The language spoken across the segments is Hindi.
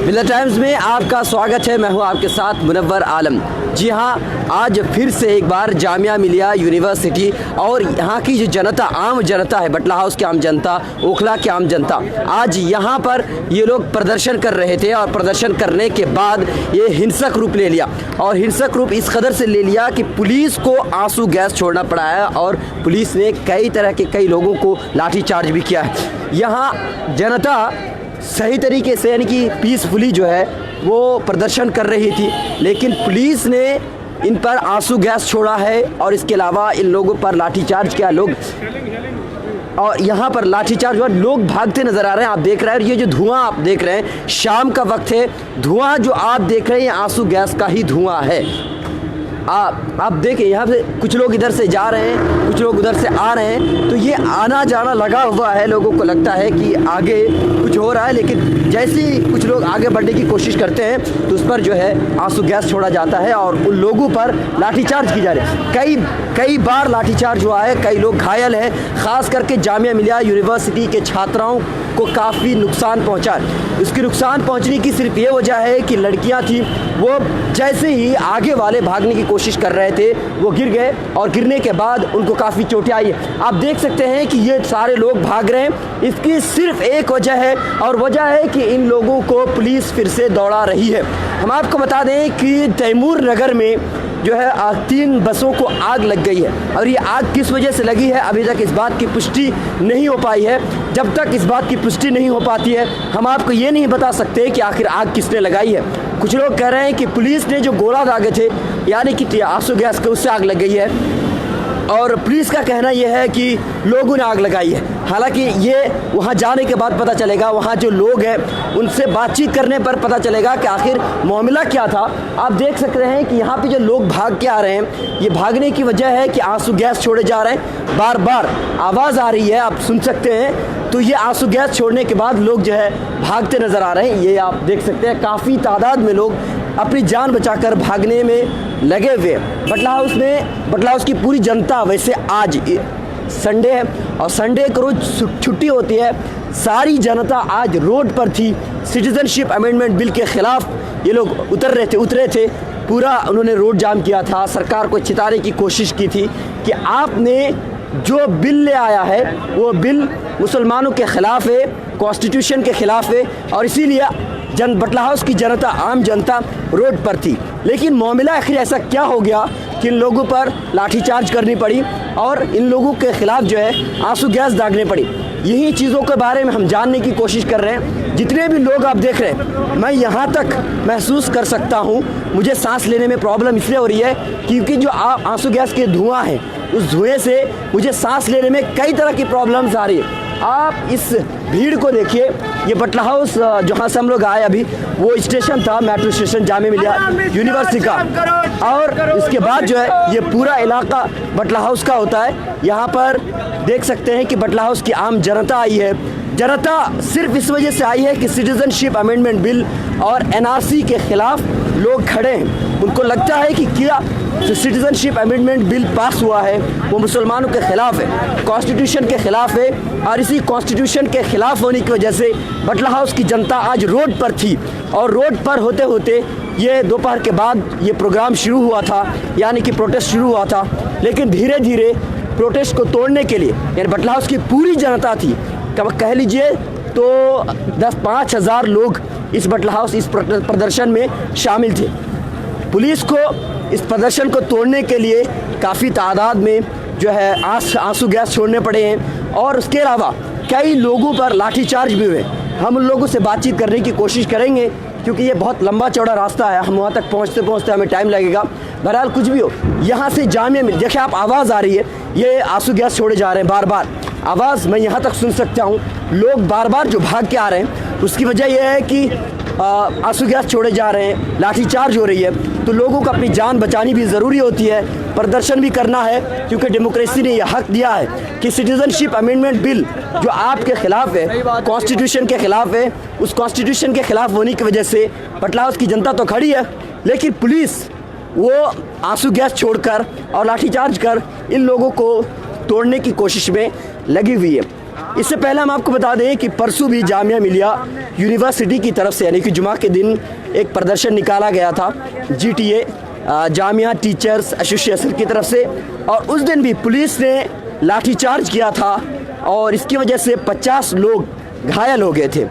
मिलत टाइम्स में आपका स्वागत है। मैं हूं आपके साथ मुनव्वर आलम। जी हां, आज फिर से एक बार जामिया मिलिया यूनिवर्सिटी और यहां की जो जनता, आम जनता है, बटला हाउस की आम जनता, ओखला की आम जनता, आज यहां पर ये लोग प्रदर्शन कर रहे थे और प्रदर्शन करने के बाद ये हिंसक रूप ले लिया। और हिंसक रूप इस कदर से ले लिया कि पुलिस को आंसू गैस छोड़ना पड़ा है और पुलिस ने कई तरह के कई लोगों को लाठीचार्ज भी किया है। यहाँ जनता सही तरीके से यानी कि पीसफुली जो है वो प्रदर्शन कर रही थी, लेकिन पुलिस ने इन पर आंसू गैस छोड़ा है और इसके अलावा इन लोगों पर लाठीचार्ज किया। लोग और यहाँ पर लाठीचार्ज हुआ, लोग भागते नज़र आ रहे हैं। आप देख रहे हैं, और ये जो धुआं आप देख रहे हैं, शाम का वक्त है, धुआं जो आप देख रहे हैं ये आंसू गैस का ही धुआं है। आप देखें, यहाँ से कुछ लोग इधर से जा रहे हैं, कुछ लोग उधर से आ रहे हैं, तो ये आना जाना लगा हुआ है। लोगों को लगता है कि आगे कुछ हो रहा है, लेकिन जैसे ही कुछ लोग आगे बढ़ने की कोशिश करते हैं तो उस पर जो है आंसू गैस छोड़ा जाता है और उन लोगों पर लाठीचार्ज की जा रही है। कई बार लाठीचार्ज हुआ है, कई लोग घायल हैं। ख़ास करके जामिया मिलिया यूनिवर्सिटी के छात्राओं को काफ़ी नुकसान पहुंचा। उसकी नुकसान पहुंचने की सिर्फ ये वजह है कि लड़कियां थी, वो जैसे ही आगे वाले भागने की कोशिश कर रहे थे वो गिर गए और गिरने के बाद उनको काफ़ी चोटें आई है। आप देख सकते हैं कि ये सारे लोग भाग रहे हैं, इसकी सिर्फ एक वजह है और वजह है कि इन लोगों को पुलिस फिर से दौड़ा रही है। हम आपको बता दें कि तैमूर नगर में जो है 3 बसों को आग लग गई है और ये आग किस वजह से लगी है अभी तक इस बात की पुष्टि नहीं हो पाई है। जब तक इस बात की पुष्टि नहीं हो पाती है हम आपको ये नहीं बता सकते कि आखिर आग किसने लगाई है। कुछ लोग कह रहे हैं कि पुलिस ने जो गोला दागे थे यानी कि आंसू गैस के, उससे आग लग गई है, और पुलिस का कहना यह है कि लोगों ने आग लगाई है। हालांकि ये वहाँ जाने के बाद पता चलेगा, वहाँ जो लोग हैं उनसे बातचीत करने पर पता चलेगा कि आखिर मामला क्या था। आप देख सकते हैं कि यहाँ पे जो लोग भाग के आ रहे हैं, ये भागने की वजह है कि आंसू गैस छोड़े जा रहे हैं, बार बार आवाज़ आ रही है, आप सुन सकते हैं। तो ये आंसू गैस छोड़ने के बाद लोग जो है भागते नज़र आ रहे हैं। ये आप देख सकते हैं, काफ़ी तादाद में लोग अपनी जान बचाकर भागने में लगे हुए। बटला हाउस की पूरी जनता, वैसे आज संडे है और संडे को रोज़ छुट्टी होती है, सारी जनता आज रोड पर थी। सिटीजनशिप अमेंडमेंट बिल के ख़िलाफ़ ये लोग उतरे थे। पूरा उन्होंने रोड जाम किया था, सरकार को चिताने की कोशिश की थी कि आपने जो बिल ले आया है वो बिल मुसलमानों के ख़िलाफ़ है, कॉन्स्टिट्यूशन के ख़िलाफ़ है, और इसीलिए बटला हाउस की जनता, आम जनता रोड पर थी। लेकिन मामला आखिर ऐसा क्या हो गया कि इन लोगों पर लाठीचार्ज करनी पड़ी और इन लोगों के ख़िलाफ़ जो है आंसू गैस दागने पड़ी। यही चीज़ों के बारे में हम जानने की कोशिश कर रहे हैं। जितने भी लोग आप देख रहे हैं, मैं यहाँ तक महसूस कर सकता हूँ, मुझे सांस लेने में प्रॉब्लम इसलिए हो रही है क्योंकि जो आंसू गैस के धुआं है, उस धुएँ से मुझे सांस लेने में कई तरह की प्रॉब्लम्स आ रही है। आप इस भीड़ को देखिए। ये बटला हाउस जहाँ से हम लोग आए अभी, वो स्टेशन था, metro station Jamia Millia university का, और इसके बाद जो है ये पूरा इलाका बटला हाउस का होता है। यहाँ पर देख सकते हैं कि बटला हाउस की आम जनता आई है। जनता सिर्फ इस वजह से आई है कि सिटीजनशिप अमेंडमेंट बिल और एनआरसी के ख़िलाफ़ लोग खड़े हैं। उनको लगता है कि क्या जो सिटीजनशिप अमेंडमेंट बिल पास हुआ है वो मुसलमानों के ख़िलाफ़ है, कॉन्स्टिट्यूशन के ख़िलाफ़ है, और इसी कॉन्स्टिट्यूशन के ख़िलाफ़ होने की वजह से बटला हाउस की जनता आज रोड पर थी। और रोड पर होते होते ये दोपहर के बाद ये प्रोग्राम शुरू हुआ था, यानी कि प्रोटेस्ट शुरू हुआ था। लेकिन धीरे धीरे प्रोटेस्ट को तोड़ने के लिए, यानी बटला हाउस की पूरी जनता थी, कह लीजिए तो 5 हज़ार लोग इस बटला हाउस इस प्रदर्शन में शामिल थे। पुलिस को इस प्रदर्शन को तोड़ने के लिए काफ़ी तादाद में जो है आंसू गैस छोड़ने पड़े हैं और उसके अलावा कई लोगों पर लाठीचार्ज भी हुए। हम उन लोगों से बातचीत करने की कोशिश करेंगे क्योंकि ये बहुत लंबा चौड़ा रास्ता है, हम वहाँ तक पहुँचते हमें टाइम लगेगा। बहरहाल कुछ भी हो, यहाँ से जामिया मिलिया, देखिए आप आवाज़ आ रही है, ये आंसू गैस छोड़े जा रहे हैं, बार बार आवाज़ मैं यहाँ तक सुन सकता हूँ। लोग बार बार जो भाग के आ रहे हैं उसकी वजह यह है कि आंसू गैस छोड़े जा रहे हैं, लाठीचार्ज हो रही है, तो लोगों को अपनी जान बचानी भी ज़रूरी होती है, प्रदर्शन भी करना है, क्योंकि डेमोक्रेसी ने यह हक दिया है कि सिटीजनशिप अमेंडमेंट बिल जो आपके ख़िलाफ़ है, कॉन्स्टिट्यूशन के ख़िलाफ़ है, उस कॉन्स्टिट्यूशन के ख़िलाफ़ होने की वजह से बटला हाउस की जनता तो खड़ी है, लेकिन पुलिस वो आंसू गैस छोड़कर और लाठीचार्ज कर इन लोगों को तोड़ने की कोशिश में लगी हुई है। इससे पहले हम आपको बता दें कि परसों भी जामिया मिलिया यूनिवर्सिटी की तरफ से यानी कि जुमा के दिन एक प्रदर्शन निकाला गया था GTA जामिया टीचर्स एसोसिएशन की तरफ से, और उस दिन भी पुलिस ने लाठीचार्ज किया था और इसकी वजह से 50 लोग घायल हो गए थे।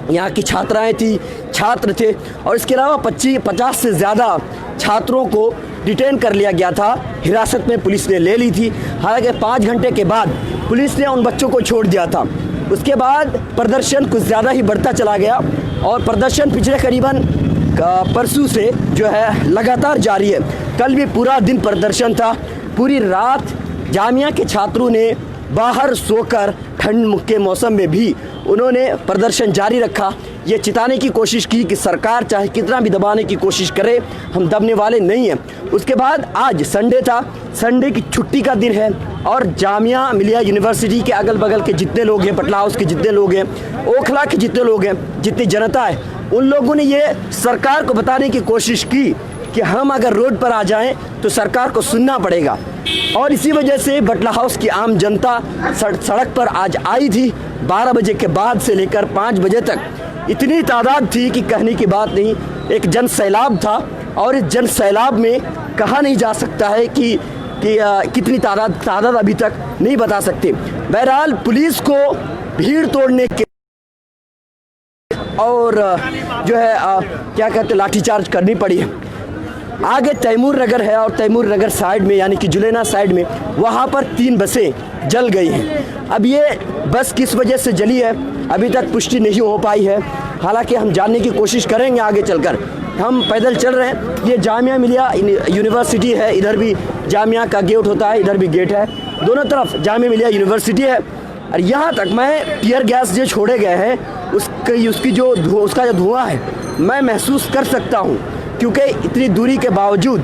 यहाँ की छात्राएं थी, छात्र थे, और इसके अलावा 50 से ज़्यादा छात्रों को डिटेन कर लिया गया था, हिरासत में पुलिस ने ले ली थी। हालांकि 5 घंटे के बाद पुलिस ने उन बच्चों को छोड़ दिया था। उसके बाद प्रदर्शन कुछ ज़्यादा ही बढ़ता चला गया और प्रदर्शन पिछले करीबन परसों से जो है लगातार जारी है। कल भी पूरा दिन प्रदर्शन था, पूरी रात जामिया के छात्रों ने बाहर सोकर ठंड के मौसम में भी उन्होंने प्रदर्शन जारी रखा। ये चिताने की कोशिश की कि सरकार चाहे कितना भी दबाने की कोशिश करे, हम दबने वाले नहीं हैं। उसके बाद आज संडे था, संडे की छुट्टी का दिन है और जामिया मिलिया यूनिवर्सिटी के अगल बगल के जितने लोग हैं, पटला हाउस के जितने लोग हैं, ओखला के जितने लोग हैं, जितनी जनता है, उन लोगों ने ये सरकार को बताने की कोशिश की कि हम अगर रोड पर आ जाएं तो सरकार को सुनना पड़ेगा। और इसी वजह से बटला हाउस की आम जनता सड़क पर आज आई थी। 12 बजे के बाद से लेकर 5 बजे तक इतनी तादाद थी कि कहने की बात नहीं। एक जन सैलाब था और इस जन सैलाब में कहा नहीं जा सकता है कि कितनी तादाद अभी तक नहीं बता सकते। बहरहाल पुलिस को भीड़ तोड़ने के और जो है क्या कहते लाठीचार्ज करनी पड़ी है। आगे तैमूर नगर है और तैमूर नगर साइड में यानी कि जुलेना साइड में वहाँ पर 3 बसें जल गई हैं। अब ये बस किस वजह से जली है अभी तक पुष्टि नहीं हो पाई है। हालांकि हम जानने की कोशिश करेंगे आगे चलकर। हम पैदल चल रहे हैं, ये जामिया मिलिया यूनिवर्सिटी है, इधर भी जामिया का गेट होता है, इधर भी गेट है, दोनों तरफ जामिया मिलिया यूनिवर्सिटी है। और यहाँ तक मैं टीयर गैस जो छोड़े गए हैं उसका जो धुआं है मैं महसूस कर सकता हूँ, क्योंकि इतनी दूरी के बावजूद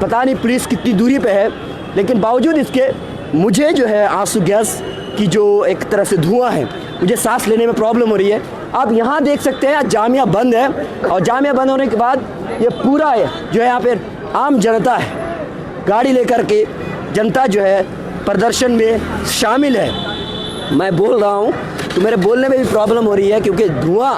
पता नहीं पुलिस कितनी दूरी पे है, लेकिन बावजूद इसके मुझे जो है आंसू गैस की जो एक तरह से धुआं है, मुझे सांस लेने में प्रॉब्लम हो रही है। आप यहाँ देख सकते हैं जामिया बंद है और जामिया बंद होने के बाद ये पूरा है जो है यहाँ पे आम जनता है, गाड़ी लेकर के जनता जो है प्रदर्शन में शामिल है। मैं बोल रहा हूँ तो मेरे बोलने में भी प्रॉब्लम हो रही है क्योंकि धुआं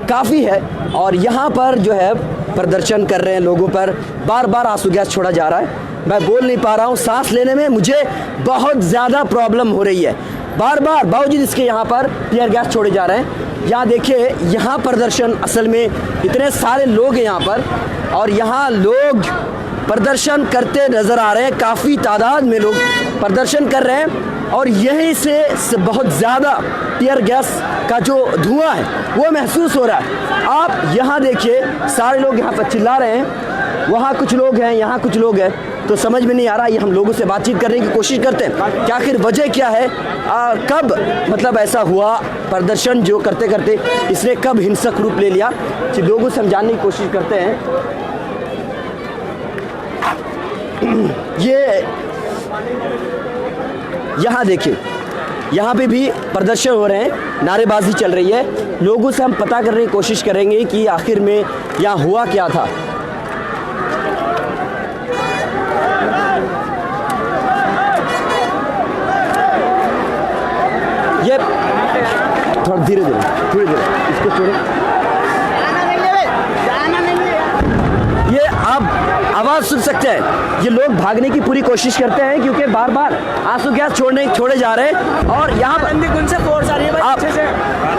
काफ़ी है और यहाँ पर जो है प्रदर्शन कर रहे हैं लोगों पर बार बार आंसू गैस छोड़ा जा रहा है। मैं बोल नहीं पा रहा हूँ, सांस लेने में मुझे बहुत ज़्यादा प्रॉब्लम हो रही है। बार बार बावजूद इसके यहाँ पर टीयर गैस छोड़े जा रहे हैं। यहाँ देखिए, यहाँ प्रदर्शन असल में इतने सारे लोग हैं यहाँ पर और यहाँ लोग प्रदर्शन करते नज़र आ रहे हैं, काफ़ी तादाद में लोग प्रदर्शन कर रहे हैं और यहीं से बहुत ज़्यादा टीयर गैस का जो धुआं है वो महसूस हो रहा है। आप यहाँ देखिए, सारे लोग यहाँ पर चिल्ला रहे हैं, वहाँ कुछ लोग हैं, यहाँ कुछ लोग हैं, तो समझ में नहीं आ रहा। ये हम लोगों से बातचीत करने की कोशिश करते हैं कि आखिर वजह क्या है, कब मतलब ऐसा हुआ, प्रदर्शन जो करते करते इसने कब हिंसक रूप ले लिया, कि लोगों से हम जानने की कोशिश करते हैं। ये यहाँ देखिए, यहाँ पे भी प्रदर्शन हो रहे हैं, नारेबाजी चल रही है। लोगों से हम पता करने की कोशिश करेंगे कि आखिर में यहाँ हुआ क्या था। ये थोड़ा धीरे धीरे इसको छोड़ो। ये आप आवाज़ सुन सकते हैं, ये लोग भागने की पूरी कोशिश करते हैं क्योंकि बार बार आंसू गैस छोड़े जा रहे हैं और यहाँ पर से फोर्स आ रही है, आप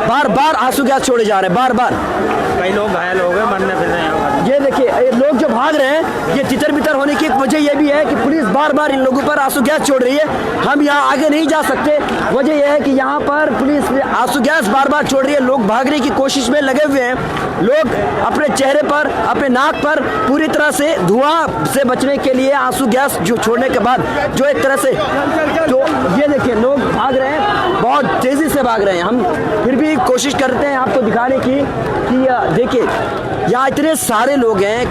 बार बार आंसू गैस छोड़े जा रहे हैं, बार बार कई लोग घायल हो गए, मरने फिर रहे हैं। ये देखिए, ये लोग जो भाग रहे हैं, ये तितर बितर होने की एक वजह ये भी है कि पुलिस बार बार इन लोगों पर आंसू गैस छोड़ रही है। हम यहाँ आगे नहीं जा सकते, वजह यह है कि यहाँ पर पुलिस आंसू गैस बार बार छोड़ रही है। लोग भागने की कोशिश में लगे हुए हैं, लोग अपने चेहरे पर, अपने नाक पर पूरी तरह से धुआं से बचने के लिए आंसू गैस जो छोड़ने के बाद जो एक तरह से जो ये देखिए लोग भाग रहे हैं, बहुत तेज़ी से भाग रहे हैं। हम फिर भी कोशिश करते हैं आपको दिखाने की कि देखिए यहाँ इतने सारे लोग हैं,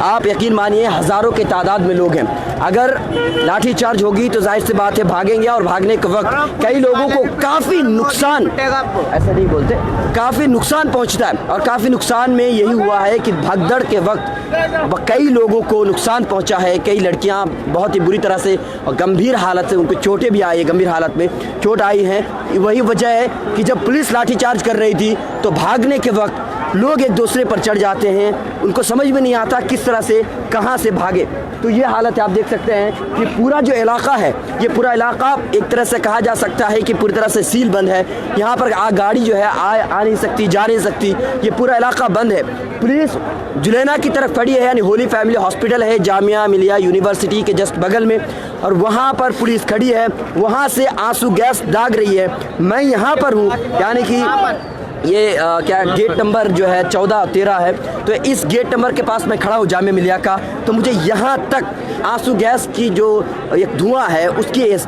आप यकीन मानिए हज़ारों के तादाद में लोग हैं। अगर लाठीचार्ज होगी तो जाहिर सी बात है भागेंगे और भागने के वक्त कई लोगों को काफ़ी नुकसान, ऐसा नहीं बोलते, काफ़ी नुकसान पहुंचता है। और काफ़ी नुकसान में यही हुआ है कि भगदड़ के वक्त कई लोगों को नुकसान पहुंचा है। कई लड़कियां बहुत ही बुरी तरह से और गंभीर हालत से, उनको चोटें भी आई है, गंभीर हालत में चोट आई हैं। वही वजह है कि जब पुलिस लाठीचार्ज कर रही थी तो भागने के वक्त लोग एक दूसरे पर चढ़ जाते हैं, उनको समझ में नहीं आता किस तरह से कहां से भागे। तो ये हालत आप देख सकते हैं कि पूरा जो इलाका है, ये पूरा इलाका एक तरह से कहा जा सकता है कि पूरी तरह से सील बंद है। यहाँ पर गाड़ी जो है आ नहीं सकती, जा नहीं सकती, ये पूरा इलाका बंद है। पुलिस जुलैना की तरफ खड़ी है, यानी होली फैमिली हॉस्पिटल है जामिया मिलिया यूनिवर्सिटी के जस्ट बगल में, और वहाँ पर पुलिस खड़ी है, वहाँ से आंसू गैस दाग रही है। मैं यहाँ पर हूँ, यानी कि ये क्या गेट नंबर जो है 14-13 है, तो इस गेट नंबर के पास मैं खड़ा हूँ जामिया मिलिया का। तो मुझे यहाँ तक आंसू गैस की जो एक धुआं है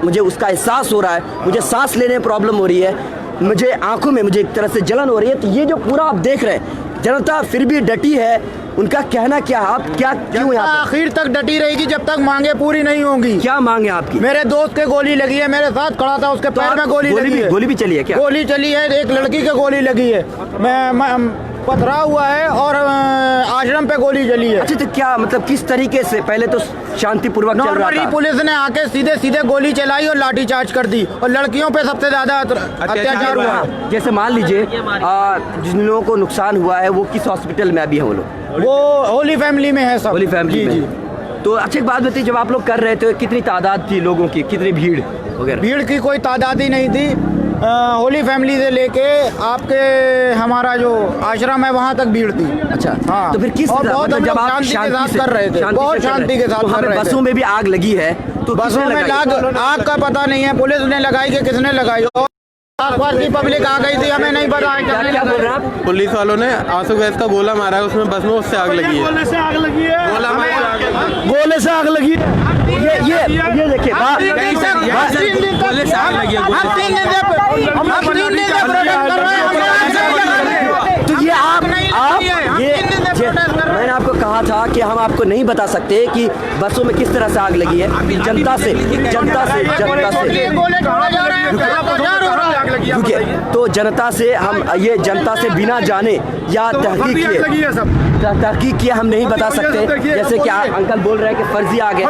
मुझे उसका एहसास हो रहा है। मुझे सांस लेने में प्रॉब्लम हो रही है, मुझे आंखों में मुझे एक तरह से जलन हो रही है। तो ये जो पूरा आप देख रहे हैं, जनता फिर भी डटी है। उनका कहना क्या, आप क्या क्यों यहाँ आखिर तक डटी रहेगी जब तक मांगे पूरी नहीं होंगी। क्या मांगे आपकी? मेरे दोस्त के गोली लगी है, मेरे साथ खड़ा था, उसके पैर में गोली लगी है। गोली भी चली है क्या? गोली चली है, एक लड़की के गोली लगी है, मैं पथरा हुआ है और आश्रम पे गोली चली है। अच्छा, तो क्या मतलब किस तरीके से? पहले तो शांतिपूर्वक चल रहा था। पुलिस ने आके सीधे सीधे गोली चलाई और लाठीचार्ज कर दी, और लड़कियों पे सबसे ज्यादा अत्याचार हुआ। जैसे मान लीजिए जिन लोगों को नुकसान हुआ है वो किस हॉस्पिटल में अभी है? वो लोग वो होली फैमिली में है सब। होली फैमिली में। जी। तो अच्छा, एक बात बताइए, जब आप लोग कर रहे थे कितनी तादाद थी लोगों की, कितनी भीड़ वगैरह? भीड़ की कोई तादाद ही नहीं थी। होली फैमिली से लेके आपके हमारा जो आश्रम है वहाँ तक भीड़ थी। अच्छा, हाँ। तो फिर किस और तरह बहुत मतलब जब आप शांति के साथ कर रहे थे, बहुत शांति के साथ कर रहे थे। बसों में भी आग लगी है, तो बसों में आग का पता नहीं है, पुलिस ने लगाई कि किसने लगाई, और आसपास की पब्लिक आ गई थी, हमें नहीं पता है क्या बोल रहे हैं आप? पुलिस वालों ने आंसू गैस का गोला मारा है, उसमें बस में उससे आग लगी है। गोले से आग लगी है, गोला मारा, गोले से आग लगी है। ये देखिए, तो ये आप मैंने आपको कहा था कि हम आपको नहीं बता सकते कि बसों में किस तरह से आग लगी है। जनता से तो जनता से हम ये जनता से बिना जाने या तहकीक किए हम नहीं बता सकते। जैसे कि अंकल बोल रहे हैं कि फर्जी आग है,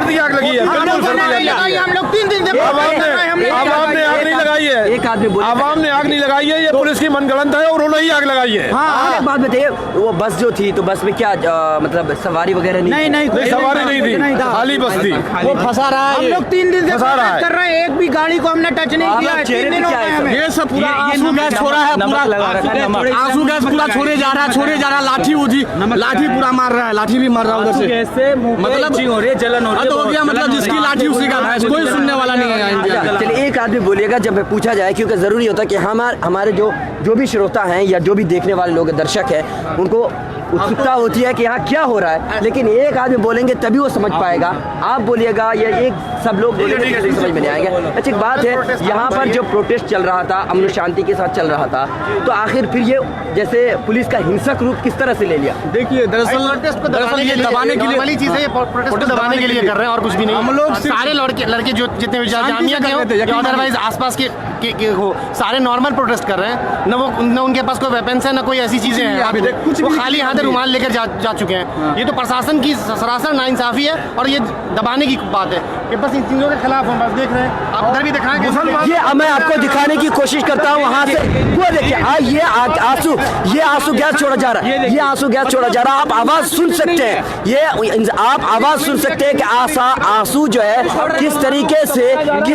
हम लोग 3 दिन से आवाम ने आग नहीं लगाई है, एक आदमी बोल, आवाम ने आग नहीं लगाई है, ये पुलिस की मनगढ़ंत है और उन्होंने ही आग लगाई है। हाँ, एक बात बताइए, वो बस जो थी तो बस में क्या मतलब सवारी वगैरह नहीं सवारी नहीं थी, खाली बस थी। वो फंसा रहा है। हम लोग 3 दिन से कर रहे हैं, एक भी गाड़ी को हमने टच नहीं किया है। 3 दिन हो गए हमें। ये सब पूरा आंसू गैस छोड़ा है, आंसू गैस पूरा छोड़े जा रहा है, लाठी पूरा मार रहा है, लाठी भी मार रहा है उधर से, मतलब जलन हो गया, मतलब जिसकी लाठी उसी का, कोई सुनने वाला नहीं है। चलिए, एक आदमी बोलिएगा जब पूछा जाए, क्योंकि जरूरी होता है कि हमारे जो भी श्रोता हैं या जो भी देखने वाले लोग दर्शक हैं, उनको उत्सुकता होती है कि यहाँ क्या हो रहा है। लेकिन एक आदमी बोलेंगे तभी वो समझ पाएगा, आप बोलिएगा या एक सब लोग बोलेंगे तो समझ में नहीं आएगा। अच्छा, एक बात है, यहाँ पर जो प्रोटेस्ट चल रहा था, अमन शांति के साथ चल रहा था, तो आखिर फिर ये जैसे पुलिस का हिंसक रूप किस तरह से ले लिया? देखिए, दरअसल ये दबाने के लिए वाली चीज है, प्रोटेस्ट दबाने के लिए कर रहे हैं और कुछ भी नहीं। हम लोग सारे लड़के जो जितने जामिया के हो, अदरवाइज आसपास के हो, सारे नॉर्मल प्रोटेस्ट कर रहे हैं। न उनके पास कोई वेपन्स है, न कोई ऐसी चीजें हैं, कुछ खाली हाथ रुमाल लेकर जा चुके हैं। ये तो प्रशासन की सरासर नाइंसाफी है और ये दबाने की बात है कि बस इन चीजों के खिलाफ हम बस देख रहे हैं। आप उधर भी दिखाएंगे, ये मैं आपको दिखाने की कोशिश करता हूँ वहाँ से। वो देखिए, ये आंसू गैस छोड़ा जा रहा है, ये आंसू गैस छोड़ा जा रहा है। आप आवाज सुन सकते हैं, ये आप आवाज सुन सकते हैं कि आंसू जो है किस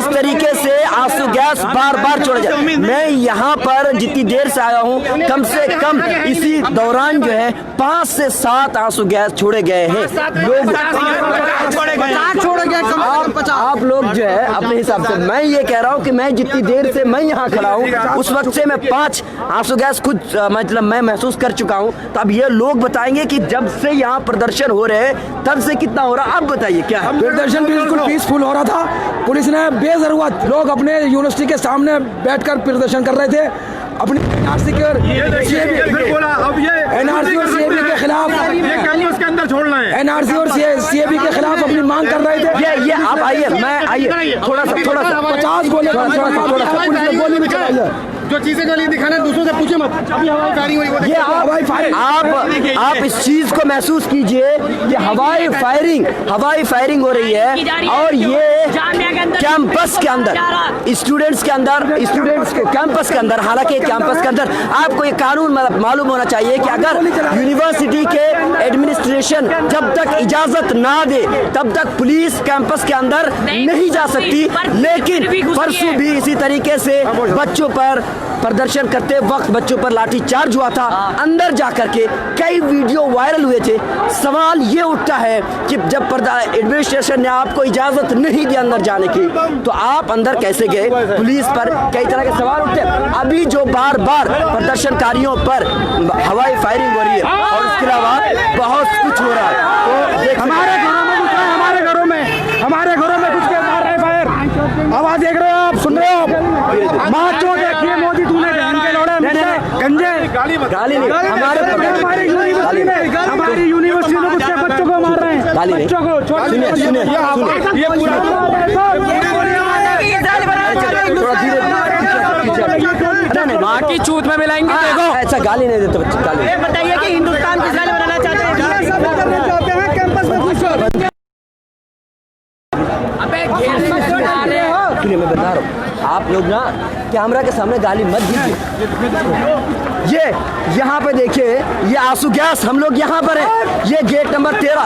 तरीके से आंसू गैस बार बार छोड़ा जा रहा है। मैं यहाँ पर जितनी देर से आया हूँ, कम से कम इसी दौरान जो है 5 से 7 आंसू गैस छोड़े गए हैं। आप लोग जो है अपने हिसाब से, मैं ये कह रहा हूँ कि मैं जितनी देर से मैं यहाँ खड़ा हूँ, उस वक्त से मैं 5 आंसू गैस खुद मतलब मैं महसूस कर चुका हूँ। तो अब ये लोग बताएंगे कि जब से यहाँ प्रदर्शन हो रहे हैं तब से कितना हो रहा है। अब बताइए क्या है? प्रदर्शन बिल्कुल पीसफुल हो रहा था। पुलिस ने बेजरूरत लोग अपने यूनिवर्सिटी के सामने बैठकर प्रदर्शन कर रहे थे, अपनी एनआरसी और सीएबी के खिलाफ, उसके अंदर छोड़ना है, एनआरसी और सीएबी के खिलाफ अपनी मांग कर रहे थे। ये आप आइए, मैं आइए थोड़ा सा 50 गोले पुलिस ने गोली भी चलाई है। जो चीजें जो दिखाना दूसरों से पूछे मत। अभी हवाई फायरिंग हुई, वो ये आप इस चीज को महसूस कीजिए कि हवाई फायरिंग हो रही है और ये कैंपस के अंदर स्टूडेंट्स के कैंपस के अंदर, हालांकि कैंपस के अंदर आपको ये कानून मालूम होना चाहिए कि अगर यूनिवर्सिटी के एडमिनिस्ट्रेशन जब तक इजाजत ना दे तब तक पुलिस कैंपस के अंदर नहीं जा सकती। लेकिन परसों भी इसी तरीके से बच्चों पर प्रदर्शन करते वक्त बच्चों पर लाठीचार्ज हुआ था, अंदर जाकर के कई वीडियो वायरल हुए थे। सवाल ये उठता है कि जब एडमिनिस्ट्रेशन ने आपको इजाजत नहीं दी अंदर जाने की तो आप अंदर कैसे गए? पुलिस पर कई तरह के सवाल उठते हैं। अभी जो बार बार प्रदर्शनकारियों पर हवाई फायरिंग हो रही है और उसके अलावा बहुत कुछ हो रहा है। तो हमारे घरों में कुछ के मार रहे फायर। आवाज देख रहे हो आप, सुन रहे हो? माचो देखिए मोदी तूने बहन के लौड़े गंजे गाली नहीं, हमारी यूनिवर्सिटी में कुछ के बच्चों को मार रहे हैं, गाली नहीं। बच्चों को सुनिए ये पूरा माँ की चूत में मिलाएंगे। देखो ऐसा गाली नहीं देते बच्चे, गाली नहीं। बताइए कि हिंदुस्तान किस लिए बनाना चाहते हैं? कैंपस में कुछ सुनिए, मैं बता रहा हूँ, आप लोग ना कैमरा के सामने गाली मत दीजिए। ये यहाँ पे देखिए, ये आंसू गैस, हम लोग यहाँ पर है। ये गेट नंबर 13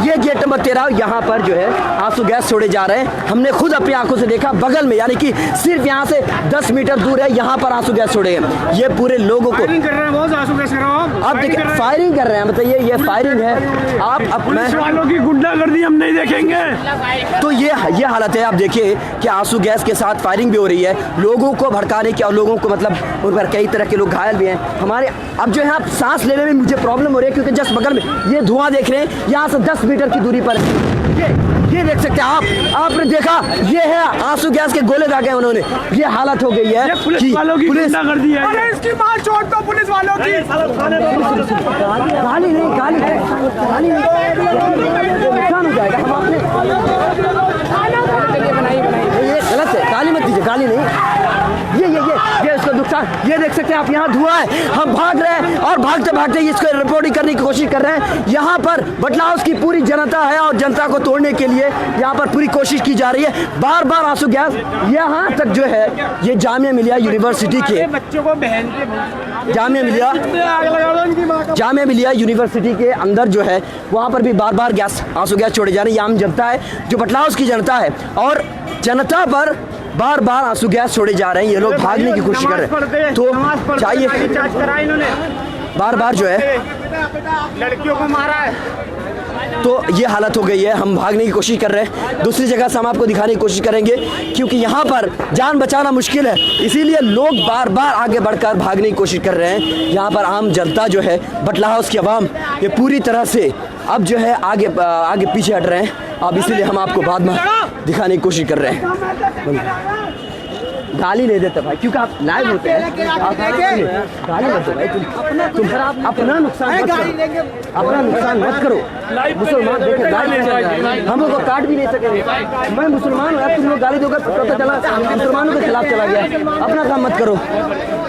ये गेट नंबर 13 यहाँ पर जो है आंसू गैस छोड़े जा रहे हैं। हमने खुद अपनी आंखों से देखा, बगल में यानी कि सिर्फ यहाँ से 10 मीटर दूर है, यहाँ पर आंसू गैस छोड़े हैं। ये पूरे लोगों को कर रहे हैं, बहुत आंसू गैस कर रहे हो आप देखिए, फायरिंग कर रहे हैं। बताइए, ये फायरिंग है। आप अपने वालों की गुंडागर्दी हम नहीं देखेंगे। तो ये हालत है। आप देखिए कि आंसू गैस के साथ फायरिंग भी हो रही है, लोगों को भड़काने की, और लोगों को मतलब उन पर कई तरह के लोग घायल भी हैं। हमारे अब जो है आप सांस लेने में मुझे प्रॉब्लम हो रही है क्योंकि जस्ट बगल में ये धुआं देख रहे हैं, यहाँ से 10 मीटर की दूरी पर ये देख सकते हैं आपने देखा, ये है आंसू गैस के गोले दागे उन्होंने। ये हालत हो गई है पुलिस वालों की गुंडागर्दी है। अरे इसकी मार छोड़ दो पुलिस वालों की। गाली नहीं, नुकसान हो जाएगा। हम आपने ये गलत है, गाली मत दीजिए, गाली नहीं। ये इसका नुकसान, ये देख सकते हैं आप, यहाँ धुआं है। हम भाग रहे हैं और भागते भागते इसको रिपोर्टिंग करने की कोशिश कर रहे हैं। यहाँ पर बटला हाउस की पूरी जनता है और जनता को तोड़ने के लिए यहाँ पर पूरी कोशिश की जा रही है। बार बार आंसू गैस यहाँ तक जो है, ये जामिया मिलिया यूनिवर्सिटी के बच्चों को बहन के जामिया मिलिया यूनिवर्सिटी के अंदर जो है वहाँ पर भी बार बार आंसू गैस छोड़े जा रहे हैं। ये आम जनता है, जो बटला हाउस की जनता है, और जनता पर बार बार आंसू गैस छोड़े जा रहे हैं। ये लोग भागने की कोशिश कर रहे हैं। तो चाहिए, बार बार जो है लड़कियों को मारा है। तो ये हालत हो गई है। हम भागने की कोशिश कर रहे हैं, दूसरी जगह से हम आपको दिखाने की कोशिश करेंगे क्योंकि यहाँ पर जान बचाना मुश्किल है, इसीलिए लोग बार बार आगे बढ़कर भागने की कोशिश कर रहे हैं। यहाँ पर आम जनता जो है, बटला हाउस की आवाम, ये पूरी तरह से अब जो है आगे पीछे हट रहे हैं। अब इसीलिए हम आपको बाद में दिखाने की कोशिश कर रहे हैं। गाली नहीं देते भाई, क्योंकि आप लाइव होते हैं। गाली मत दो भाई, तुम पर आप अपना नुकसान मत करो। मुसलमान देखे गाली हम लोग को काट भी नहीं सकेंगे। मैं मुसलमान हूँ, तुम लोग गाली दोगे पता चला मुसलमानों के खिलाफ चला गया। अपना काम मत करो,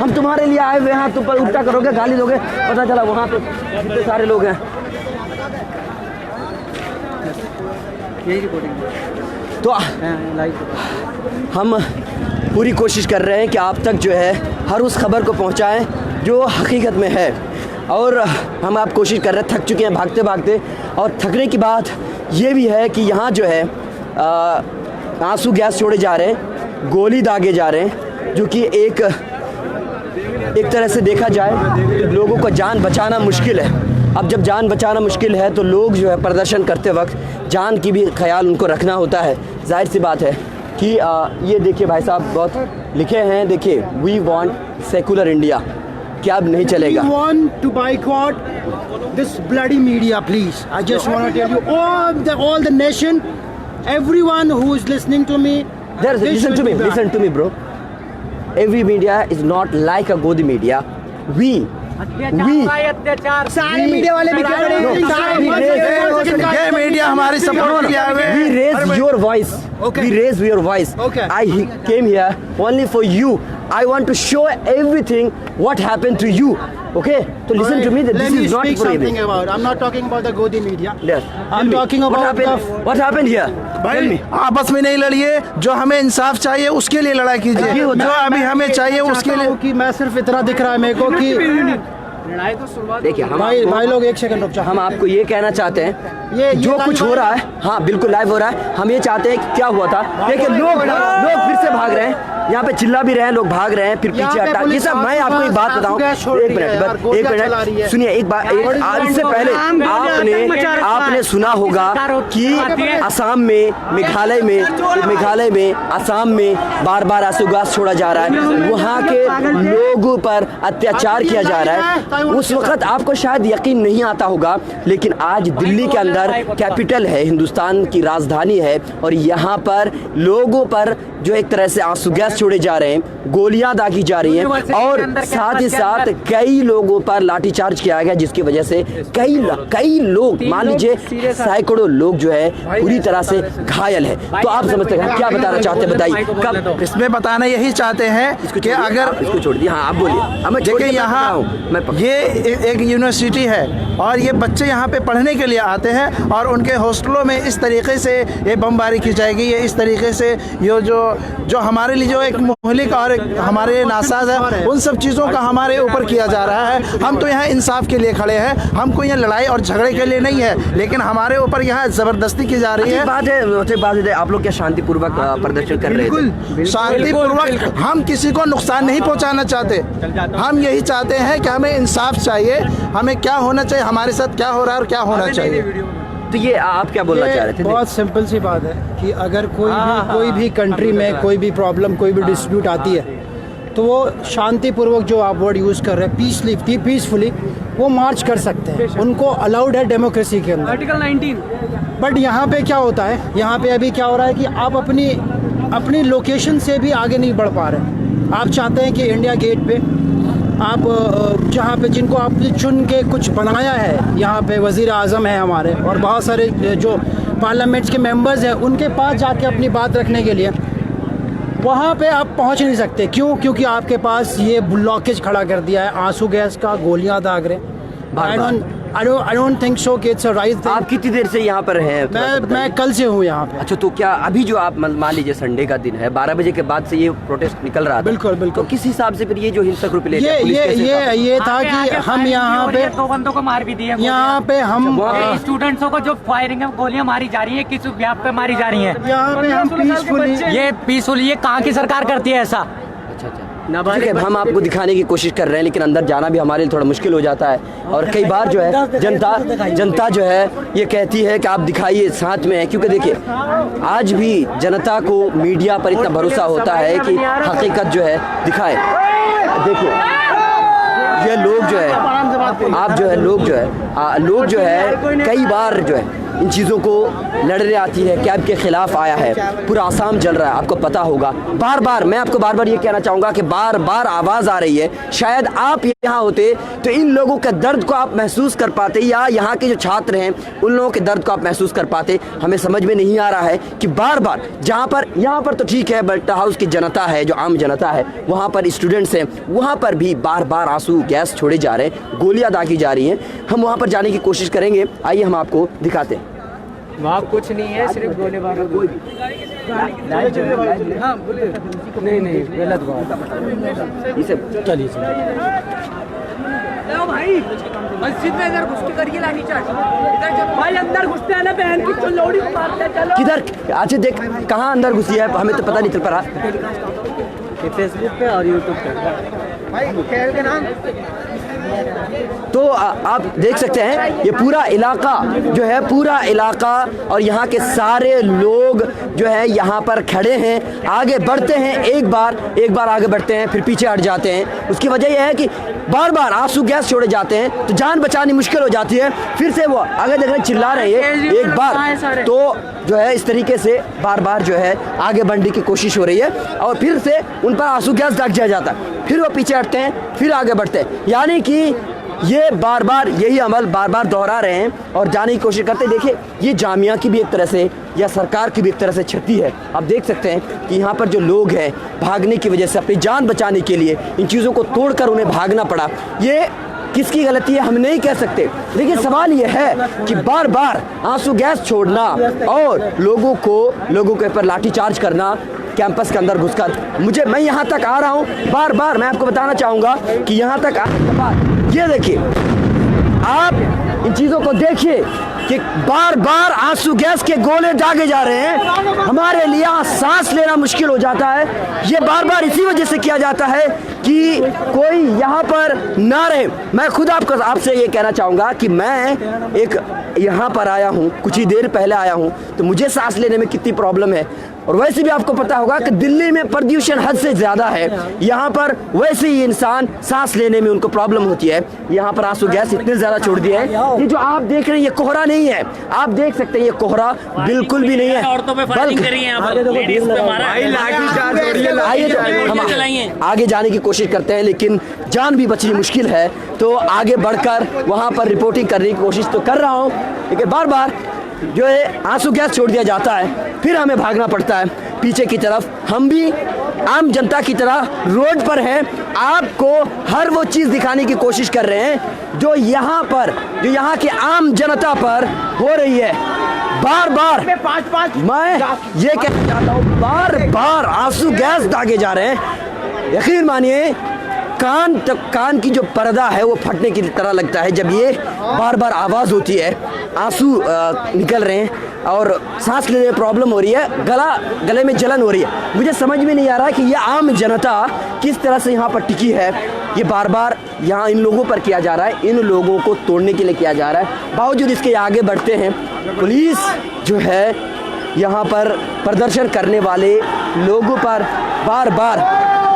हम तुम्हारे लिए आए हुए हैं, तुम पर उल्टा करोगे, गाली दोगे, पता चला वहाँ पे कितने सारे लोग हैं। यही रिपोर्टिंग। तो हम पूरी कोशिश कर रहे हैं कि आप तक जो है हर उस खबर को पहुंचाएं जो हकीकत में है, और हम आप कोशिश कर रहे हैं, थक चुके हैं भागते भागते, और थकने की बात ये भी है कि यहाँ जो है आंसू गैस छोड़े जा रहे हैं, गोली दागे जा रहे हैं, जो कि एक तरह से देखा जाए तो लोगों को जान बचाना मुश्किल है। अब जब जान बचाना मुश्किल है तो लोग जो है प्रदर्शन करते वक्त जान की भी ख्याल उनको रखना होता है। जाहिर सी बात है कि ये देखिए भाई साहब बहुत लिखे हैं, देखिए वी वांट सेकुलर इंडिया, क्या अब नहीं चलेगा। We want to boycott this bloody media, please. I just want to tell you, all the nation, everyone who is listening to me. Listen to me, bro. Every media is not like a Godi media. We अत्याचार सारे मीडिया वाले भी क्यों खड़े हैं? ये मीडिया हमारी सपोर्ट किया हुआ है। We raise your voice. We raise your voice. Okay. I came here only for you. I want to show everything what happened to you. Okay? So listen to me. That Let this me is not speak for something you. about. I'm not talking about the Godi media. Yes. I'm Tell me. talking What about happened? What happened here? Tell me. आपस में नहीं लड़िए, जो हमें इंसाफ चाहिए उसके लिए लड़ाई कीजिए, जो अभी हमें चाहिए उसके लिए। कि मैं सिर्फ इतना दिख रहा है मेरे को कि देखिए हम भाई लोग एक सेकंड रुक जाओ। हम आपको ये कहना चाहते हैं ये जो कुछ हो रहा है, हाँ बिल्कुल लाइव हो रहा है। हम ये चाहते हैं कि क्या हुआ था। देखिए लोग फिर से भाग रहे हैं, यहाँ पे चिल्ला भी रहे हैं, लोग भाग रहे हैं, फिर पीछे हटा। ये सब मैं आपको एक बात बताऊं, एक मिनट सुनिए। एक बात, इससे पहले आपने सुना होगा कि असम में, मेघालय में असम में बार बार आंसू गैस छोड़ा जा रहा है, वहाँ के लोगों पर अत्याचार किया जा रहा है। उस वक्त आपको शायद यकीन नहीं आता होगा, लेकिन आज दिल्ली के अंदर कैपिटल है, हिंदुस्तान की राजधानी है, और यहाँ पर लोगों पर जो एक तरह से आंसू गैस छोड़े जा रहे हैं, गोलियां दागी जा रही हैं, और साथ ही साथ कई लोगों पर लाठीचार्ज किया गया, जिसकी वजह से कई लोग, मान लीजिए सैकड़ों लोग जो है पूरी तरह से घायल है। तो आप समझते हैं क्या बताना चाहते हैं, बताइए। कब इसमें बताना यही चाहते हैं कि अगर इसको छोड़ दिया, हाँ आप बोलिए। देखिए यहाँ ये एक यूनिवर्सिटी है और ये बच्चे यहाँ पे पढ़ने के लिए आते हैं, और उनके हॉस्टलों में इस तरीके से ये बमबारी की जाएगी, ये इस तरीके से ये जो हमारे लिए जो एक मुहलिक और हमारे नासाज है, उन सब चीज़ों का हमारे ऊपर किया जा रहा है। हम तो यहाँ इंसाफ के लिए खड़े हैं, हम कोई यहाँ लड़ाई और झगड़े के लिए नहीं है, लेकिन हमारे ऊपर यहाँ ज़बरदस्ती की जा रही है। बात है आप लोग क्या शांतिपूर्वक प्रदर्शन कर रहे थे? बिल्कुल शांतिपूर्वक, हम किसी को नुकसान नहीं पहुँचाना चाहते। हम यही चाहते हैं कि हमें इंसाफ चाहिए, हमें क्या होना चाहिए, हमारे साथ क्या हो रहा है और क्या होना चाहिए। तो ये आप क्या बोलना चाह रहे थे? बहुत सिंपल सी बात है कि अगर कोई भी कंट्री में कोई भी प्रॉब्लम, कोई भी डिस्प्यूट आती है, तो वो शांतिपूर्वक, जो आप वर्ड यूज़ कर रहे हैं, पीसफुली वो मार्च कर सकते हैं, उनको अलाउड है डेमोक्रेसी के अंदर, आर्टिकल 19। बट यहाँ पे क्या होता है, यहाँ पे अभी क्या हो रहा है कि आप अपनी लोकेशन से भी आगे नहीं बढ़ पा रहे। आप चाहते हैं कि इंडिया गेट पे आप जहाँ पे जिनको आपने चुन के कुछ बनाया है, यहाँ पे वज़ीर आज़म है हमारे और बहुत सारे जो पार्लियामेंट्स के मेंबर्स हैं, उनके पास जाके अपनी बात रखने के लिए वहाँ पे आप पहुँच नहीं सकते। क्यों? क्योंकि आपके पास ये ब्लॉकेज खड़ा कर दिया है, आंसू गैस का, गोलियाँ दाग रहे। I don't think so कि it's a right thing। आप कितनी देर से यहाँ पर हैं? मैं कल से हूँ यहाँ पे। अच्छा, तो क्या अभी जो आप मान लीजिए संडे का दिन है, 12 बजे के बाद से ये प्रोटेस्ट निकल रहा था? बिल्कुल। तो किस हिसाब से फिर ये जो हिंसक रूप ले लिया? ये था कि हम यहाँ पे 2 बंदों को मार भी दिए। यहाँ पे हम स्टूडेंट्स को जो फायरिंग है, गोलियां मारी जा रही है, किस व्याप पे मारी जा रही है? यहाँ पे हम पीसफुली, ये कहाँ की सरकार करती है ऐसा? ठीक है, हम आपको दिखाने की कोशिश कर रहे हैं, लेकिन अंदर जाना भी हमारे लिए थोड़ा मुश्किल हो जाता है। और कई बार जो है जनता जो है ये कहती है कि आप दिखाइए, साथ में है। क्योंकि देखिए आज भी जनता को मीडिया पर इतना भरोसा होता है कि हकीकत जो है दिखाए। देखिए ये लोग जो है, आप जो है, लोग जो है कई बार जो है इन चीज़ों को लड़ने आती है, कैब के खिलाफ आया है, पूरा आसाम जल रहा है, आपको पता होगा। मैं आपको बार बार ये कहना चाहूँगा कि बार बार आवाज़ आ रही है। शायद आप यहाँ होते तो इन लोगों के दर्द को आप महसूस कर पाते, या यहाँ के जो छात्र हैं उन लोगों के दर्द को आप महसूस कर पाते। हमें समझ में नहीं आ रहा है कि बार बार यहाँ पर तो ठीक है, बट हाउस की जनता है, जो आम जनता है, वहाँ पर स्टूडेंट्स हैं, वहाँ पर भी बार बार आंसू गैस छोड़े जा रहे हैं, गोलियाँ दागी जा रही हैं। हम वहाँ पर जाने की कोशिश करेंगे, आइए हम आपको दिखाते हैं। वहाँ कुछ नहीं है, सिर्फ गोलीबारी। कोई भी नहीं, गलत बात। इसे चलिए भाई, मस्जिद में इधर घुसके करके लानी चाहिए। इधर जब भाई अंदर घुसते हैं ना, बहन की चुल्लौड़ी को मारते हैं। चलो किधर? अच्छा देख कहाँ अंदर घुसी है, हमें तो पता नहीं चल पा रहा। फेसबुक पे और यूट्यूब पे भाई खेल के नाम। तो आप देख सकते हैं ये पूरा इलाका जो है, पूरा इलाका और यहाँ के सारे लोग जो है यहाँ पर खड़े हैं, आगे बढ़ते हैं, एक बार आगे बढ़ते हैं, फिर पीछे हट जाते हैं। उसकी वजह यह है कि बार बार आंसू गैस छोड़े जाते हैं, तो जान बचानी मुश्किल हो जाती है। फिर से वो आगे देख रहे चिल्ला रहे हैं एक बार, तो जो है इस तरीके से बार बार जो है आगे बढ़ने की कोशिश हो रही है, और फिर से उन पर आंसू गैस दाग दिया जाता है। फिर वो पीछे हटते हैं, फिर आगे बढ़ते हैं। यानी कि ये बार बार यही अमल बार बार दोहरा रहे हैं और जाने की कोशिश करते हैं। देखिए, ये जामिया की भी एक तरह से या सरकार की भी एक तरह से क्षति है। आप देख सकते हैं कि यहाँ पर जो लोग हैं, भागने की वजह से, अपनी जान बचाने के लिए इन चीज़ों को तोड़कर उन्हें भागना पड़ा। ये किसकी गलती है हम नहीं कह सकते, लेकिन सवाल यह है कि बार बार आंसू गैस छोड़ना और लोगों के ऊपर लाठीचार्ज करना कैंपस के अंदर घुसकर। मैं यहाँ तक आ रहा हूँ, बार बार मैं आपको बताना चाहूँगा कि यहाँ तक आने के बाद ये देखिए, आप इन चीज़ों को देखिए कि बार बार आंसू गैस के गोले दागे जा रहे हैं। हमारे लिए सांस लेना मुश्किल हो जाता है। ये बार बार इसी वजह से किया जाता है कि कोई यहाँ पर ना रहे। मैं खुद आपसे ये कहना चाहूँगा कि मैं एक यहाँ पर आया हूँ, कुछ ही देर पहले आया हूँ, तो मुझे सांस लेने में कितनी प्रॉब्लम है। और वैसे भी आपको पता होगा कि दिल्ली में प्रदूषण हद से ज़्यादा है। यहाँ पर वैसे ही इंसान सांस लेने में उनको प्रॉब्लम होती है। यहाँ पर आंसू गैस इतने ज़्यादा छोड़ दिए हैं। ये जो आप देख रहे हैं ये कोहरा नहीं है, आप देख सकते हैं ये कोहरा बिल्कुल भी नहीं है। आगे जाने की कोशिश करते हैं, लेकिन जान भी बचनी मुश्किल है, तो आगे बढ़कर वहाँ पर रिपोर्टिंग करने की कोशिश तो कर रहा हूँ, लेकिन बार बार जो है आंसू गैस छोड़ दिया जाता है, फिर हमें भागना पड़ता है पीछे की तरफ। हम भी आम जनता की तरह रोड पर हैं, आपको हर वो चीज़ दिखाने की कोशिश कर रहे हैं जो यहाँ की आम जनता पर हो रही है। बार बार मैं ये कहना चाहता हूँ, बार बार आंसू गैस दागे जा रहे हैं। यकीन मानिए, कान की जो पर्दा है वो फटने की तरह लगता है जब ये बार बार आवाज़ होती है, आंसू निकल रहे हैं और सांस लेने में प्रॉब्लम हो रही है, गले में जलन हो रही है। मुझे समझ में नहीं आ रहा है कि ये आम जनता किस तरह से यहाँ पर टिकी है। ये बार बार यहाँ इन लोगों पर किया जा रहा है, इन लोगों को तोड़ने के लिए किया जा रहा है। बावजूद इसके आगे बढ़ते हैं, पुलिस जो है यहाँ पर प्रदर्शन करने वाले लोगों पर बार बार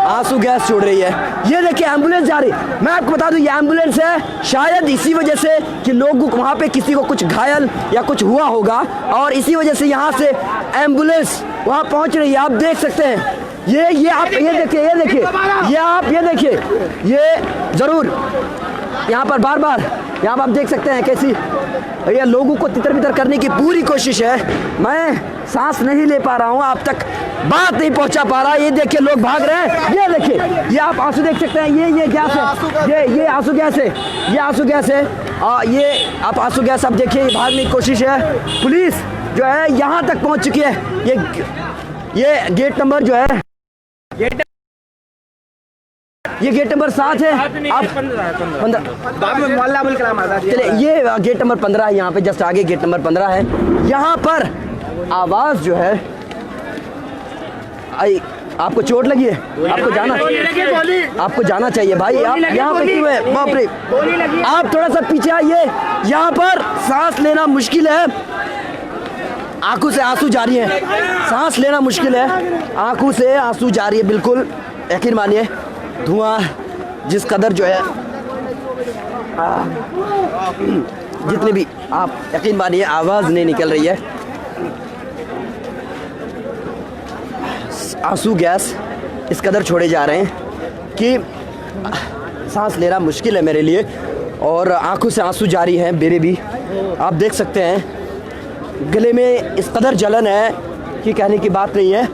आंसू गैस छोड़ रही है। ये देखिए एम्बुलेंस जा रही है। मैं आपको बता दूं ये एम्बुलेंस है शायद इसी वजह से कि लोग वहाँ पे किसी को कुछ घायल या कुछ हुआ होगा और इसी वजह से यहाँ से एम्बुलेंस वहाँ पहुँच रही है। आप देख सकते हैं ये देखिए ये ज़रूर यहाँ पर बार बार यहाँ पर आप देख सकते हैं कैसी ये लोगों को तितर बितर करने की पूरी कोशिश है। मैं सांस नहीं ले पा रहा हूँ, आप तक बात नहीं पहुँचा पा रहा। ये देखिए लोग भाग रहे हैं, ये देखिए, ये आप आंसू देख सकते हैं, ये गैस है, ये आंसू गैस है, ये आंसू गैस है। ये आप आंसू गैस आप देखिए, ये भागने की कोशिश है। पुलिस जो है यहाँ तक पहुँच चुकी है। ये गेट नंबर जो है ये गेट नंबर 7 है। आप 15 चलिए, ये गेट नंबर 15 है, यहाँ पे जस्ट आगे गेट नंबर 15 है। यहाँ पर आवाज़ जो है आपको चोट लगी है, आपको जाना चाहिए भाई। आप यहाँ पे क्यों है? बाप रे, आप थोड़ा सा पीछे आइए। यहाँ पर सांस लेना मुश्किल है, आंखों से आंसू जारी है, सांस लेना मुश्किल है, आंखों से आंसू जारी है। बिल्कुल यकीन मानिए, धुआं जिस कदर जो है जितने भी आप यकीन मानिए आवाज़ नहीं निकल रही है। आंसू गैस इस कदर छोड़े जा रहे हैं कि सांस लेना मुश्किल है मेरे लिए और आंखों से आंसू जारी हैं मेरे भी। आप देख सकते हैं गले में इस कदर जलन है कि कहने की बात नहीं है।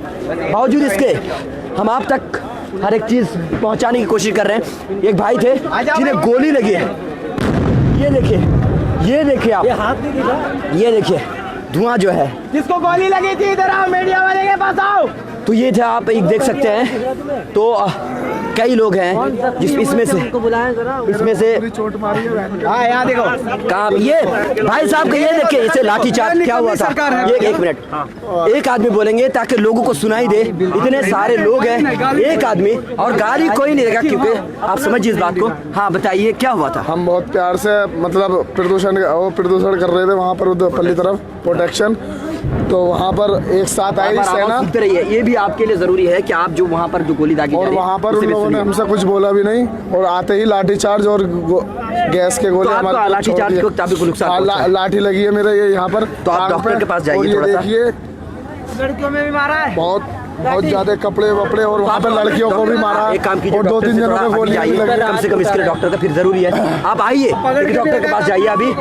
बावजूद इसके हम आप तक हर एक चीज़ पहुंचाने की कोशिश कर रहे हैं। एक भाई थे जिन्हें गोली लगी है, ये देखिए आप, ये देखिए धुआं जो है, जिसको गोली लगी थी इधर आओ, मीडिया वाले के पास आओ। तो ये थे, आप एक देख सकते हैं। तो कई लोग हैं इसमें से यहाँ देखो काम ये भाई साहब का, ये देखिए इसे लाठीचार्ज क्या हुआ था। ये एक मिनट, एक आदमी बोलेंगे ताकि लोगों को सुनाई दे। इतने सारे लोग हैं, एक आदमी और गाली कोई नहीं देगा, क्योंकि आप समझिए इस बात को। हाँ बताइए क्या हुआ था? हम बहुत प्यार से मतलब प्रदूषण कर रहे थे वहाँ पर उधर तरफ प्रोटेक्शन, तो वहाँ पर एक साथ आई सेना। ये भी आपके लिए जरूरी है कि आप जो वहाँ पर जो गोली दागी और वहाँ पर उन लोगों ने हमसे कुछ बोला भी नहीं और आते ही लाठीचार्ज और गैस के गोले हमारे लाठीचार्ज को लाठी लगी है मेरे ये यहाँ पर। तो आप डॉक्टर के पास जाइए, ये देखिए लड़कियों में भी मारा है, बहुत बहुत ज्यादा कपड़े वपड़े और वहाँ पे लड़कियों को भी मारा एक काम कीजिए, और 2-3 डॉक्टर से जनों थोड़ा को आगे गोली भी जाइए, लगी। कम से कम इसके लिए डॉक्टर का फिर जरूरी है। आप आइए डॉक्टर के पास जाइए अभी।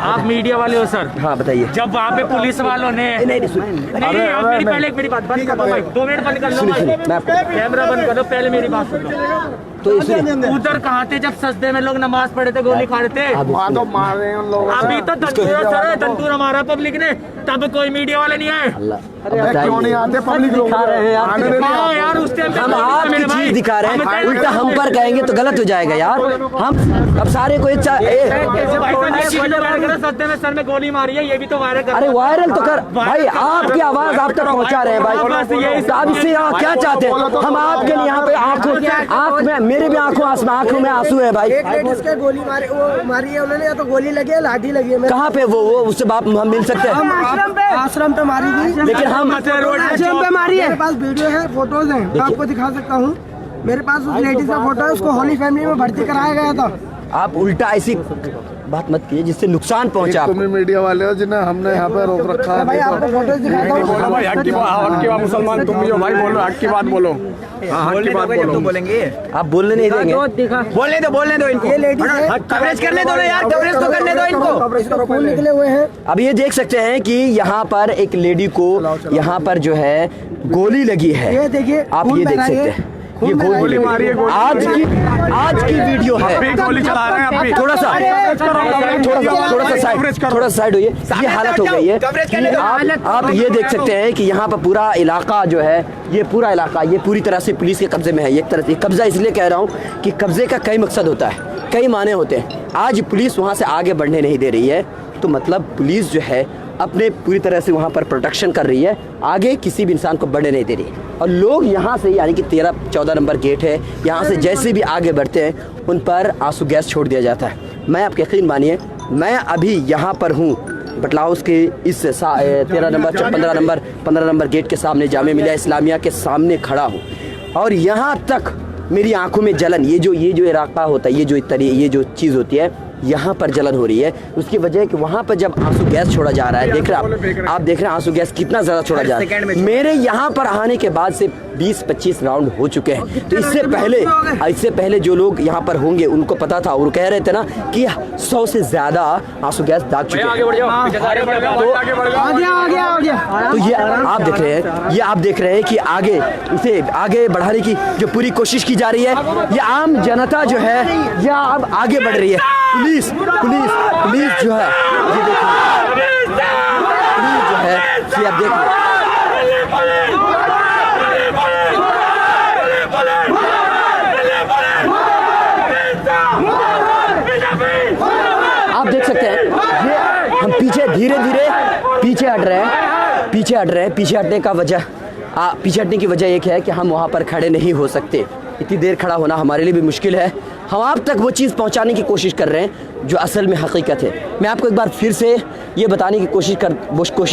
आप मीडिया वाले हो सर? हाँ बताइए। जब वहाँ पे पुलिस वालों ने नहीं आप मेरी पहले मेरी बात बंद कर दो भाई, 2 मिनट बंद कर लो भाई, मैं आपको कैमरा बंद कर दो, पहले मेरी बात सुन लो। तो इसलिए उधर कहाँ थे जब सजदे में लोग नमाज पढ़े थे, गोली खा रहे थे? तो मार रहे हैं उन लोगों अभी तो तंदूर हमारा पब्लिक ने, तब कोई मीडिया वाले नहीं आए। क्यों नहीं आते पब्लिक लोग दिखा रहे हैं यार। आने देते हाँ यार उस टाइम हम आपकी चीज दिखा रहे हैं, उल्टा हम पर कहेंगे तो गलत हो जाएगा यार। हम अब सारे को सजदे में सर में गोली मारी है, ये भी तो वायरल कर। अरे वायरल तो कर भाई, आपकी आवाज आप तक पहुंचा रहे हैं भाई। आप इससे क्या चाहते हैं? हम आपके लिए यहाँ पे आंख में, मेरे भी आंखों में आंसू है भाई। एक लेडीज के गोली मारी है उन्होंने, या तो गोली लगी है लाठी लगी है। कहाँ पे वो उससे बाप हम मिल सकते हैं? आश्रम पे मारी थी, लेकिन हम आश्रम पे मारी है। मेरे पास वीडियो है, फोटोज हैं, मैं आपको दिखा सकता हूँ। मेरे पास उस लेडीज का फोटो है, उसको होली फैमिली में भर्ती कराया गया था। आप उल्टा ऐसी बात मत कीजिए जिससे नुकसान पहुंचा। तुम मीडिया वाले हो जिन्हें हमने यहाँ पे रोक रखा है। भाई आपको फोटोज दिखाता हूँ। भाई हक की बात, मुसलमान तुम भी हो भाई, बोलो हक की बात बोलो। हाँ हक की बात बोलो। बोलेंगे आप बोलने नहीं देंगे? बोलने दो इनको। ये लेडीज है, कवरेज करने दो ना यार, कवरेज तो करने दो इनको। इसको खून निकले हुए हैं। अब ये देख सकते हैं कि यहाँ पर एक लेडी को यहाँ पर जो है गोली लगी है। ये देखिए, आप खून ये देख बह रहा सकते है। हैं, ये गोली मारी है। आज की वीडियो है। गोली चला रहे हैं आप थोड़ा सा साइड होइए। ये हालत हो गई है कि आप ये देख सकते हैं कि यहाँ पर पूरा इलाका जो है, ये पूरा इलाका ये पूरी तरह से पुलिस के कब्जे में है। एक तरह से कब्जा इसलिए कह रहा हूँ कि कब्जे का कई मकसद होता है, कई माने होते हैं। आज पुलिस वहाँ से आगे बढ़ने नहीं दे रही है, तो मतलब पुलिस जो है अपने पूरी तरह से वहाँ पर प्रोटेक्शन कर रही है, आगे किसी भी इंसान को बढ़ने नहीं दे रही है। और लोग यहाँ से, यानी कि 13-14 नंबर गेट है, यहाँ से जैसे भी आगे बढ़ते हैं उन पर आंसू गैस छोड़ दिया जाता है। मैं आप यकीन मानिए, मैं अभी यहाँ पर हूँ बटला हाउस के इस 13 नंबर 15 नंबर गेट के सामने, जामिया मिलिया इस्लामिया के सामने खड़ा हूँ, और यहाँ तक मेरी आंखों में जलन, ये जो इलाका होता है, ये जो चीज़ होती है, यहाँ पर जलन हो रही है। उसकी वजह है कि वहाँ पर जब आंसू गैस छोड़ा जा रहा है, देख रहे आप देख रहे हैं आंसू गैस कितना ज़्यादा छोड़ा जा रहा है। मेरे यहाँ पर आने के बाद से 20-25 राउंड हो चुके हैं। तो इससे पहले जो लोग यहाँ पर होंगे उनको पता था, और कह रहे थे ना कि 100 से ज़्यादा आंसू गैस दाग चुके हैं। तो ये आप देख रहे हैं कि इसे आगे बढ़ाने की जो पूरी कोशिश की जा रही है। ये आम जनता जो है यह अब आगे बढ़ रही है। पुलिस जो है, ये देखिए, पुलिस जो है, ये आप देख सकते हैं। ये हम पीछे धीरे-धीरे पीछे हट रहे हैं। पीछे हटने की वजह एक है कि हम वहाँ पर खड़े नहीं हो सकते। इतनी देर खड़ा होना हमारे लिए भी मुश्किल है। हम आप तक वो चीज़ पहुंचाने की कोशिश कर रहे हैं जो असल में हकीकत है। मैं आपको एक बार फिर से ये बताने की कोशिश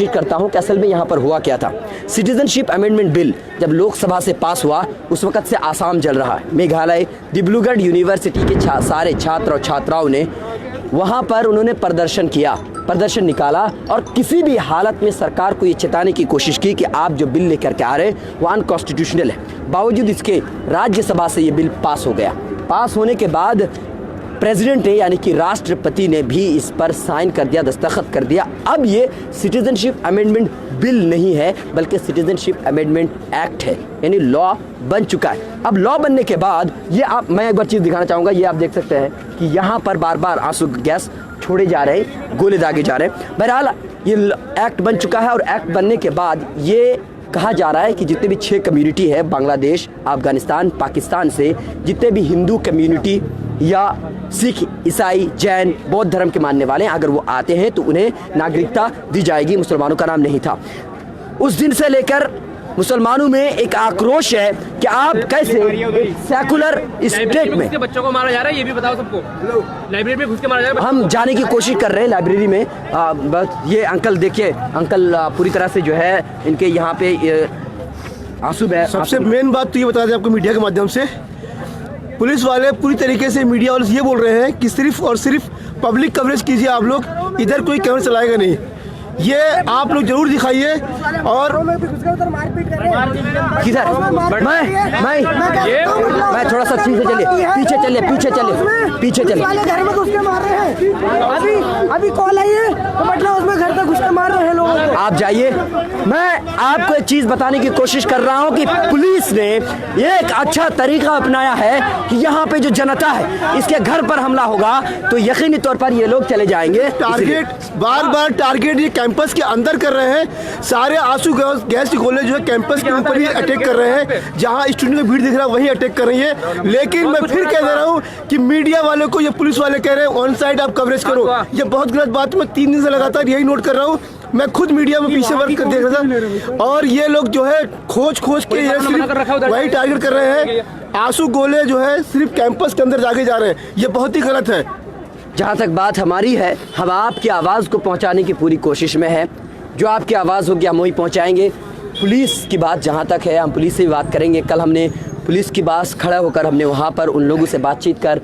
करता हूं कि असल में यहाँ पर हुआ क्या था। सिटीजनशिप अमेंडमेंट बिल जब लोकसभा से पास हुआ, उस वक्त से आसाम जल रहा है। मेघालय डिब्रूगढ़ यूनिवर्सिटी के सारे छात्र और छात्राओं ने वहाँ पर उन्होंने प्रदर्शन निकाला, और किसी भी हालत में सरकार को ये चेताने की कोशिश की कि आप जो बिल लेकर के आ रहे हैं वो अनकॉन्स्टिट्यूशनल है। बावजूद इसके राज्यसभा से ये बिल पास हो गया। पास होने के बाद प्रेसिडेंट ने, यानी कि राष्ट्रपति ने भी इस पर साइन कर दिया, दस्तखत कर दिया। अब ये सिटीजनशिप अमेंडमेंट बिल नहीं है बल्कि सिटीजनशिप अमेंडमेंट एक्ट है, यानी लॉ बन चुका है। अब लॉ बनने के बाद मैं एक बार चीज़ दिखाना चाहूँगा। ये आप देख सकते हैं कि यहाँ पर बार बार आंसू गैस छोड़े जा रहे हैं, गोले दागे जा रहे हैं। बहरहाल ये एक्ट बन चुका है, और एक्ट बनने के बाद ये कहा जा रहा है कि जितने भी 6 कम्युनिटी है, बांग्लादेश, अफगानिस्तान, पाकिस्तान से जितने भी हिंदू कम्युनिटी या सिख, ईसाई, जैन, बौद्ध धर्म के मानने वाले हैं, अगर वो आते हैं तो उन्हें नागरिकता दी जाएगी। मुसलमानों का नाम नहीं था। उस दिन से लेकर मुसलमानों में एक आक्रोश है कि आप कैसे सेकुलर स्टेट में बच्चों को मारा जा रहा है, ये भी बताओ सबको। लाइब्रेरी में घुस के मारा जा रहा है। हम जाने की कोशिश कर रहे हैं लाइब्रेरी में। बस ये अंकल देखिए, अंकल पूरी तरह से जो है इनके यहाँ पे आंसू बह। सबसे मेन बात तो ये बता दें आपको मीडिया के माध्यम से, पुलिस वाले पूरी तरीके से मीडिया वाले ये बोल रहे हैं कि सिर्फ और सिर्फ पब्लिक कवरेज कीजिए आप लोग, इधर कोई कैमरा चलाएगा नहीं। ये आप लोग जरूर दिखाइए। और किधर मैं थोड़ा सा पीछे चलिए वाले घर में घुस के मार रहे हैं। अभी कॉल आई है तो मतलब उसमें घर तक घुस के मार रहे हैं लोगों को। आप जाइए। मैं आपको एक चीज बताने की कोशिश कर रहा हूं कि पुलिस ने एक अच्छा तरीका अपनाया है कि यहाँ पे जो जनता है इसके घर पर हमला होगा तो यकीनी तौर पर ये लोग चले जाएंगे। टारगेट बार टारगेट ये कैंपस के अंदर कर रहे हैं। सारे आंसू गैस के गोले जो है कैंपस के ऊपर ही अटैक कर रहे हैं। जहां स्टूडेंट की भीड़ दिख रहा है वहीं अटैक कर रही है। लेकिन मैं फिर कह दे रहा हूं कि मीडिया वालों को ये पुलिस वाले कह रहे हैं ऑन साइड आप कवरेज करो, ये बहुत गलत बात। मैं 3 दिन से लगातार यही नोट कर रहा हूँ। मैं खुद मीडिया में पीछे वर्क कर देख रहा था और ये लोग जो है खोज के ये वही टारगेट कर रहे हैं। आंसू गोले जो है सिर्फ कैंपस के अंदर जाके जा रहे हैं, ये बहुत ही गलत है। जहाँ तक बात हमारी है, हम आपकी आवाज़ को पहुँचाने की पूरी कोशिश में है। जो आपकी आवाज़ होगी हम वही पहुँचाएंगे। पुलिस की बात जहाँ तक है हम पुलिस से भी बात करेंगे। कल हमने पुलिस के पास खड़ा होकर हमने वहाँ पर उन लोगों से बातचीत कर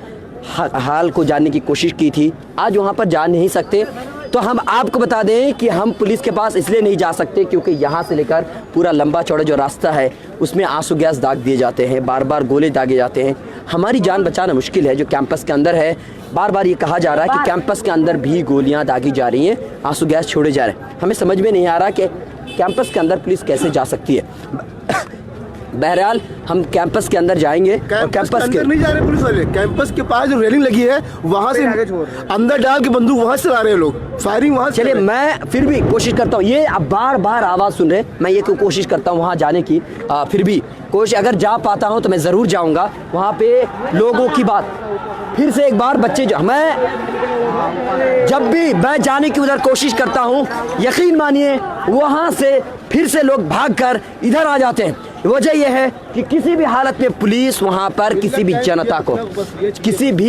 हाल को जानने की कोशिश की थी। आज वहाँ पर जा नहीं सकते तो हम आपको बता दें कि हम पुलिस के पास इसलिए नहीं जा सकते क्योंकि यहाँ से लेकर पूरा लंबा चौड़ा जो रास्ता है उसमें आंसू गैस दाग दिए जाते हैं, बार बार गोले दागे जाते हैं। हमारी जान बचाना मुश्किल है। जो कैंपस के अंदर है, बार बार ये कहा जा रहा है कि कैंपस के अंदर भी गोलियां दागी जा रही हैं, आंसू गैस छोड़े जा रहे हैं। हमें समझ में नहीं आ रहा कि कैंपस के अंदर पुलिस कैसे जा सकती है। बहरहाल हम कैंपस के अंदर जाएंगे और कैंपस के अंदर नहीं जा रहे पुलिस वाले। कैंपस के पास जो रेलिंग लगी है वहां से अंदर डाल के बंदूक वहां से चला रहे हैं लोग, फायरिंग वहां। चलिए मैं फिर भी कोशिश करता हूँ, ये अब बार बार आवाज़ सुन रहे, मैं ये कोशिश करता हूँ वहाँ जाने की। फिर भी कोशिश अगर जा पाता हूँ तो मैं ज़रूर जाऊँगा वहाँ पे। लोगों की बात फिर से एक बार बच्चे मैं जब भी मैं जाने की उधर कोशिश करता हूँ, यकीन मानिए वहाँ से फिर से लोग भागकर इधर आ जाते हैं। वजह यह है कि किसी भी हालत में पुलिस वहाँ पर किसी भी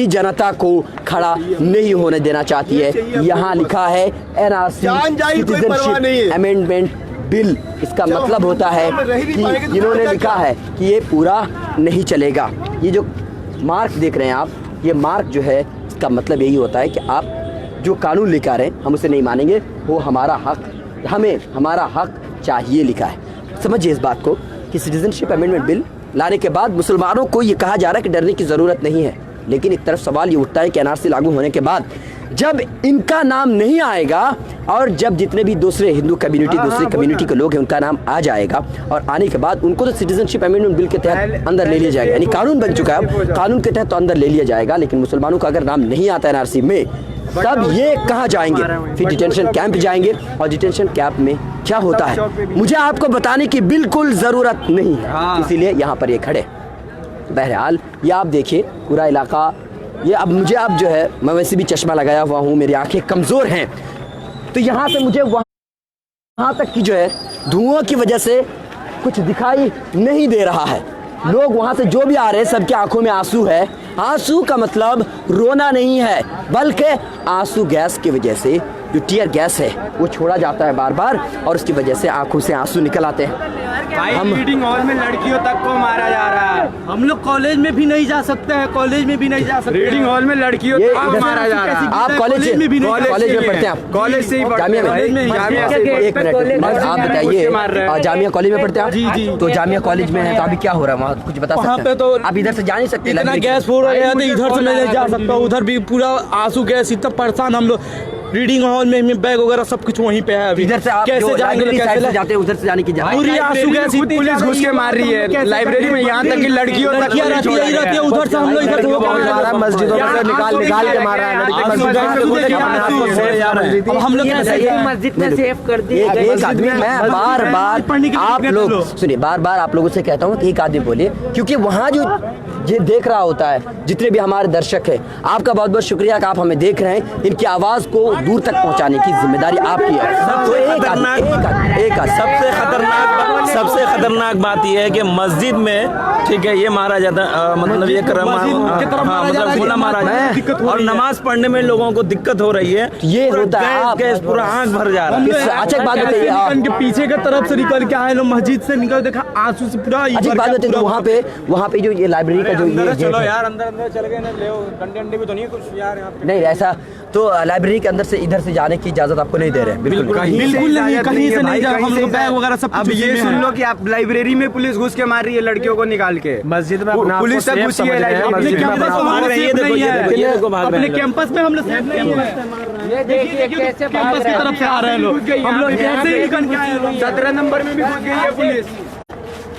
जनता को खड़ा नहीं होने देना चाहती है। यहाँ लिखा है NRC सिटीजनशिप अमेंडमेंट बिल। इसका मतलब होता है कि इन्होंने लिखा है कि ये पूरा नहीं चलेगा। ये जो मार्क देख रहे हैं आप, ये मार्क जो है इसका मतलब यही होता है कि आप जो कानून लेकर आ रहे हैं हम उसे नहीं मानेंगे, वो हमारा हक, हमें हमारा हक चाहिए लिखा है। समझिए इस बात को कि सिटीजनशिप अमेंडमेंट बिल लाने के बाद मुसलमानों को ये कहा जा रहा है कि डरने की ज़रूरत नहीं है। लेकिन एक तरफ सवाल ये उठता है कि NRC लागू होने के बाद जब इनका नाम नहीं आएगा और जब जितने भी दूसरे हिंदू कम्युनिटी दूसरी कम्युनिटी के लोग हैं उनका नाम आ जाएगा और आने के बाद उनको तो सिटीजनशिप अमेंडमेंट बिल के तहत अंदर ले लिया जाएगा। यानी कानून बन चुका है, कानून के तहत तो अंदर ले लिया जाएगा। लेकिन मुसलमानों का अगर नाम नहीं आता NRC में तब ये कहाँ जाएंगे? फिर डिटेंशन कैंप जाएंगे और डिटेंशन कैंप में क्या होता है मुझे आपको बताने की बिल्कुल ज़रूरत नहीं है, इसीलिए यहाँ पर ये खड़े। बहरहाल ये आप देखिए पूरा इलाका, ये अब मुझे अब जो है, मैं वैसे भी चश्मा लगाया हुआ हूँ, मेरी आंखें कमज़ोर हैं, तो यहाँ से मुझे वहाँ तक की जो है धुआं की वजह से कुछ दिखाई नहीं दे रहा है। लोग वहाँ से जो भी आ रहे हैं सबके आंखों में आंसू है। आंसू का मतलब रोना नहीं है, बल्कि आंसू गैस की वजह से जो टीयर गैस है वो छोड़ा जाता है बार बार और उसकी वजह से आंखों से आंसू निकल आते हैं। हम रीडिंग हॉल में लड़कियों तक को मारा जा रहा है। हम लोग कॉलेज में भी नहीं जा सकते हैं, कॉलेज में भी नहीं जा सकते। रीडिंग हॉल में लड़कियों तक को मारा जा रहा है। आप कॉलेज में पढ़ते हैं? आप कॉलेज से ही जामिया में? एक मिनट आप बताइए, जामिया कॉलेज में पढ़ते हैं? जी। तो जामिया कॉलेज में है तो अभी क्या हो रहा है वहाँ, कुछ बता सकते हैं? तो आप इधर से जा नहीं सकते, इतना गैस फोड़ रहे हैं, इधर से नहीं जा सकता, उधर भी पूरा आंसू गैस, इतना परेशान हम लोग। रीडिंग हॉल में बैग वगैरह सब कुछ वहीं पे है। अभी इधर से आप कैसे जाएंगे? कैसे जाते हैं? उधर से जाने की पूरी आंसू गैस पुलिस घुस के मार रही है लाइब्रेरी में, यहाँ तक कि लड़कियां रहती है उधर से, हम लोग इधर से मस्जिदों से निकाल के मार रहा है। हम लोग मस्जिद में सेव कर दी। एक आदमी, मैं बार बार आप लोग सुनिए, बार बार आप लोगों से कहता हूँ कि एक आदमी बोलिए, क्योंकि वहाँ जो ये देख रहा होता है, जितने भी हमारे दर्शक हैं, आपका बहुत बहुत शुक्रिया कि आप हमें देख रहे हैं। इनकी आवाज़ को दूर तक पहुंचाने की जिम्मेदारी आपकी है। तो सबसे खतरनाक बात यह है कि मस्जिद में, ठीक है, ये मारा जाता है, मतलब ये मतलब गोला मारा जाता है और नमाज पढ़ने में लोगों को दिक्कत हो रही है। ये होता है गैस पूरा आंख भर जा रहा है। अच्छा बात बताइए, इनके पीछे की तरफ से निकल के आए लोग, मस्जिद से निकल, देखा आंसू से पूरा। अच्छी बात बताइए, वहाँ पे जो ये लाइब्रेरी का जो ये चलो यार अंदर चल गए ना, ले डंडे अंडे भी तो नहीं कुछ यार यहाँ पे। नहीं ऐसा तो लाइब्रेरी के अंदर से इधर से जाने की इजाजत आपको नहीं दे रहे। बिल्कुल नहीं, कहीं से नहीं, हम लोग बैग वगैरह सब। अब ये सुन लो कि आप लाइब्रेरी में पुलिस घुस के मार रही है लड़कियों को निकाल के। मस्जिद में पुलिस सब घुसी है, अपने कैंपस में हम लोग ये देखिए कैसे कैंपस की तरफ से आ रहे हैं लोग, हम लोग ऐसे ही निकल के आए हैं। 17 नंबर में भी घुस गई है पुलिस,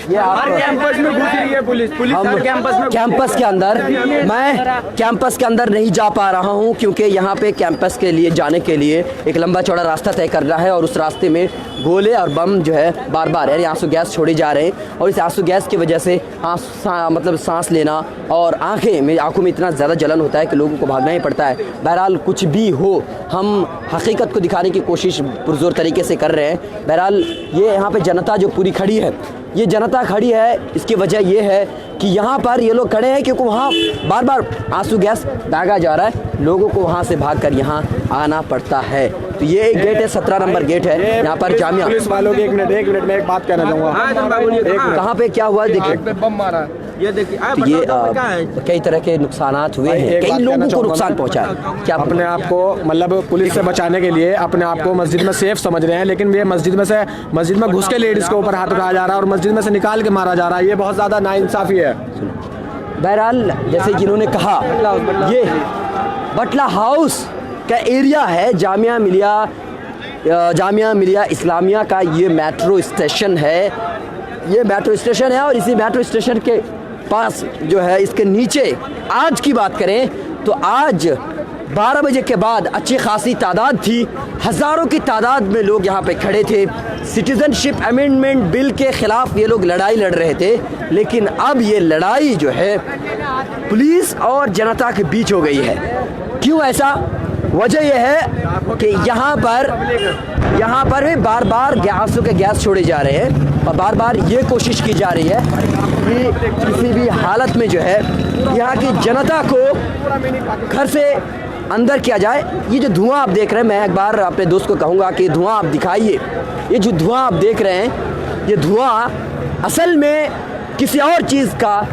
ये हर कैंपस में घुस रही है पुलिस हर कैंपस में। कैंपस के अंदर मैं कैंपस के अंदर नहीं जा पा रहा हूं क्योंकि यहाँ पे कैंपस के लिए जाने के लिए एक लंबा चौड़ा रास्ता तय करना है और उस रास्ते में गोले और बम जो है बार बार यानी आंसू गैस छोड़े जा रहे हैं और इस आंसू गैस की वजह से मतलब सांस लेना और आंखों में इतना ज़्यादा जलन होता है कि लोगों को भागना ही पड़ता है। बहरहाल कुछ भी हो, हम हकीकत को दिखाने की कोशिश पुरजोर तरीके से कर रहे हैं। बहरहाल ये यहाँ पे जनता जो पूरी खड़ी है, ये जनता खड़ी है, इसकी वजह ये है कि यहाँ पर ये लोग खड़े हैं क्योंकि वहाँ बार बार आंसू गैस दागा जा रहा है, लोगों को वहाँ से भागकर यहाँ आना पड़ता है। तो ये एक गेट है, 17 नंबर गेट है यहाँ पर जामिया। पुलिस वालों के एक मिनट में एक बात कहना चाहूँगा। कहाँ पे क्या हुआ देखिए, बम मारा ये देखिए, ये कई तरह के नुकसानात हुए हैं, कई लोगों को नुकसान पहुँचा है। क्या अपने आप को मतलब पुलिस से बचाने के लिए अपने आप को मस्जिद में सेफ समझ रहे हैं, लेकिन ये मस्जिद में घुस के लेडीज के ऊपर हाथ उठाया जा रहा है और मस्जिद में से निकाल के मारा जा रहा है, ये बहुत ज़्यादा नाइंसाफ़ी है। बहरहाल जैसे जिन्होंने कहा, ये बटला हाउस का एरिया है, जामिया मिलिया इस्लामिया का ये मेट्रो स्टेशन है, ये मेट्रो स्टेशन है। और इसी मेट्रो स्टेशन के पास जो है, इसके नीचे आज की बात करें तो आज 12 बजे के बाद अच्छी खासी तादाद थी, हज़ारों की तादाद में लोग यहाँ पे खड़े थे। सिटीज़नशिप अमेंडमेंट बिल के ख़िलाफ़ ये लोग लड़ाई लड़ रहे थे, लेकिन अब ये लड़ाई जो है पुलिस और जनता के बीच हो गई है। क्यों ऐसा? वजह यह है कि यहाँ पर भी बार बार आंसू के गैस छोड़े जा रहे हैं और बार बार ये कोशिश की जा रही है कि किसी भी हालत में जो है यहाँ की जनता को घर से अंदर किया जाए। ये जो धुआं आप देख रहे हैं, मैं एक बार अपने दोस्त को कहूँगा कि धुआं आप दिखाइए। ये जो धुआं आप देख रहे हैं, ये धुआं असल में किसी और चीज़ का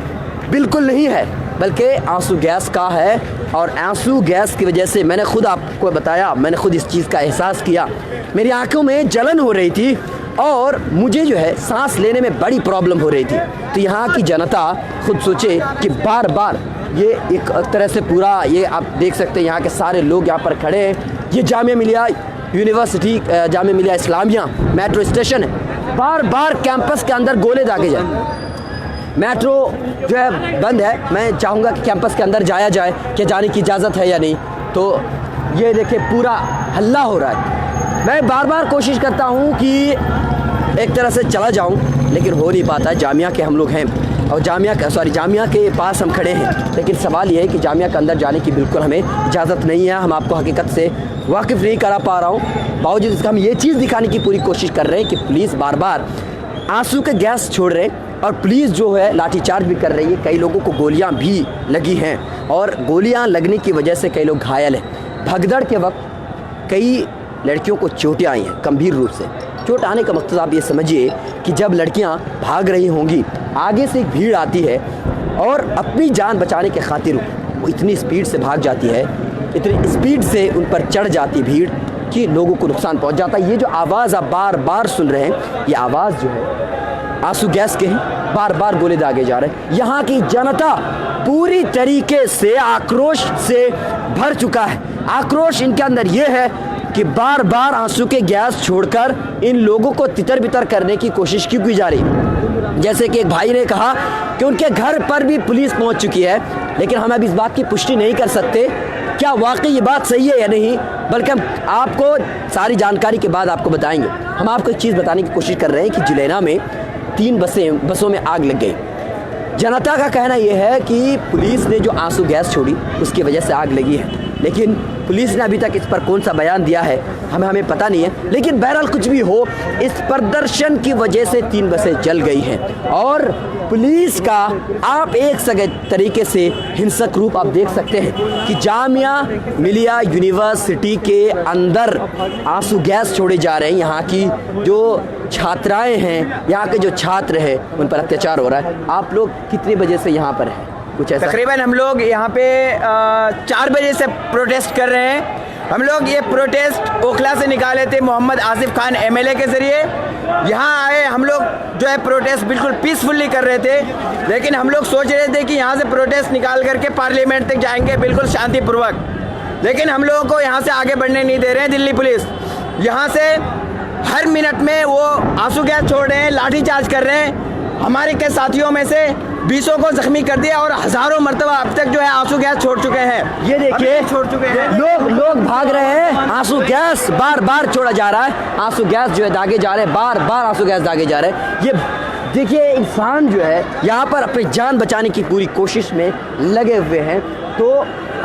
बिल्कुल नहीं है, बल्कि आंसू गैस का है। और आंसू गैस की वजह से मैंने खुद आपको बताया, मैंने खुद इस चीज़ का एहसास किया, मेरी आंखों में जलन हो रही थी और मुझे जो है सांस लेने में बड़ी प्रॉब्लम हो रही थी। तो यहाँ की जनता खुद सोचे कि बार बार ये एक तरह से पूरा, ये आप देख सकते हैं यहाँ के सारे लोग यहाँ पर खड़े हैं। ये Jamia Millia university, Jamia Millia Islamia metro station है, बार बार कैंपस के अंदर गोले दागे जाए। मेट्रो जो है बंद है, मैं चाहूँगा कि कैंपस के अंदर जाया जाए, क्या जाने की इजाज़त है या नहीं। तो ये देखिए पूरा हल्ला हो रहा है। मैं बार बार कोशिश करता हूँ कि एक तरह से चला जाऊँ, लेकिन हो नहीं पाता है। जामिया के हम लोग हैं और जामिया के पास हम खड़े हैं, लेकिन सवाल ये है कि जामिया के अंदर जाने की बिल्कुल हमें इजाज़त नहीं है। हम आपको हकीकत से वाकिफ़ नहीं करा पा रहा हूँ, बावजूद इसका हम ये चीज़ दिखाने की पूरी कोशिश कर रहे हैं कि पुलिस बार बार आंसू के गैस छोड़ रहे हैं और पुलिस जो है लाठीचार्ज भी कर रही है। कई लोगों को गोलियां भी लगी हैं और गोलियां लगने की वजह से कई लोग घायल हैं। भगदड़ के वक्त कई लड़कियों को चोटें आई हैं गंभीर रूप से। चोट आने का मकसद आप ये समझिए कि जब लड़कियां भाग रही होंगी, आगे से एक भीड़ आती है और अपनी जान बचाने के खातिर वो इतनी स्पीड से भाग जाती है, इतनी स्पीड से उन पर चढ़ जाती भीड़ कि लोगों को नुकसान पहुंच जाता है। ये जो आवाज़ आप बार बार सुन रहे हैं, ये आवाज़ जो है आंसू गैस के हैं, बार बार गोले दागे जा रहे हैं। यहाँ की जनता पूरी तरीके से आक्रोश से भर चुका है। आक्रोश इनके अंदर ये है कि बार बार आंसू के गैस छोड़कर इन लोगों को तितर बितर करने की कोशिश क्यों की जा रही। जैसे कि एक भाई ने कहा कि उनके घर पर भी पुलिस पहुंच चुकी है, लेकिन हम अब इस बात की पुष्टि नहीं कर सकते क्या वाकई ये बात सही है या नहीं, बल्कि हम आपको सारी जानकारी के बाद आपको बताएंगे। हम आपको एक चीज़ बताने की कोशिश कर रहे हैं कि जुलैना में 3 बसों में आग लग गई। जनता का कहना यह है कि पुलिस ने जो आंसू गैस छोड़ी उसकी वजह से आग लगी है, लेकिन पुलिस ने अभी तक इस पर कौन सा बयान दिया है हमें पता नहीं है। लेकिन बहरहाल कुछ भी हो, इस प्रदर्शन की वजह से 3 बसें जल गई हैं और पुलिस का आप एक तरीके से हिंसक रूप आप देख सकते हैं कि जामिया मिलिया यूनिवर्सिटी के अंदर आंसू गैस छोड़े जा रहे हैं। यहाँ की जो छात्राएं हैं, यहाँ के जो छात्र हैं, उन पर अत्याचार हो रहा है। आप लोग कितने बजे से यहाँ पर हैं? कुछ ऐसा? तकरीबन हम लोग यहाँ पे 4 बजे से प्रोटेस्ट कर रहे हैं। हम लोग ये प्रोटेस्ट ओखला से निकाले थे मोहम्मद आसिफ खान एमएलए के ज़रिए। यहाँ आए हम लोग जो है प्रोटेस्ट बिल्कुल पीसफुली कर रहे थे, लेकिन हम लोग सोच रहे थे कि यहाँ से प्रोटेस्ट निकाल करके पार्लियामेंट तक जाएंगे बिल्कुल शांतिपूर्वक, लेकिन हम लोगों को यहाँ से आगे बढ़ने नहीं दे रहे हैं दिल्ली पुलिस। यहाँ से हर मिनट में वो आंसू गैस छोड़ रहे हैं, लाठीचार्ज कर रहे हैं। हमारे के साथियों में से 20 को जख्मी कर दिया और हज़ारों मरतबा अब तक जो है आंसू गैस छोड़ चुके हैं। ये देखिए छोड़ चुके हैं, लोग भाग रहे हैं, आंसू गैस बार बार छोड़ा जा रहा है, आंसू गैस जो है दागे जा रहे हैं, बार बार आंसू गैस दागे जा रहे हैं। ये देखिए इंसान जो है यहाँ पर अपनी जान बचाने की पूरी कोशिश में लगे हुए हैं। तो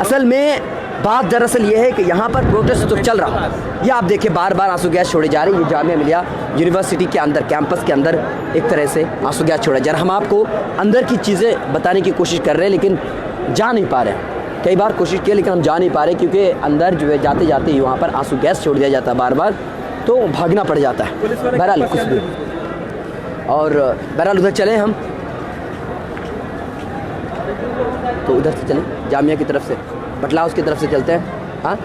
असल में बात दरअसल ये है कि यहाँ पर प्रोटेस्ट तो चल रहा है, ये आप देखिए बार बार आंसू गैस छोड़े जा रहे हैं। ये जामिया मिलिया यूनिवर्सिटी के अंदर कैंपस के अंदर एक तरह से आंसू गैस छोड़ा जा रहा है। हम आपको अंदर की चीज़ें बताने की कोशिश कर रहे हैं, लेकिन जा नहीं पा रहे हैं। कई बार कोशिश की लेकिन हम जा नहीं पा रहे, क्योंकि अंदर जो है जाते जाते ही वहाँ पर आंसू गैस छोड़ दिया जाता है बार बार, तो भागना पड़ जाता है। बहरहाल कुछ भी, और बहरहाल उधर चले हम, तो उधर से चलें जामिया की तरफ से, बटला हाउस की तरफ से चलते हैं। हाँ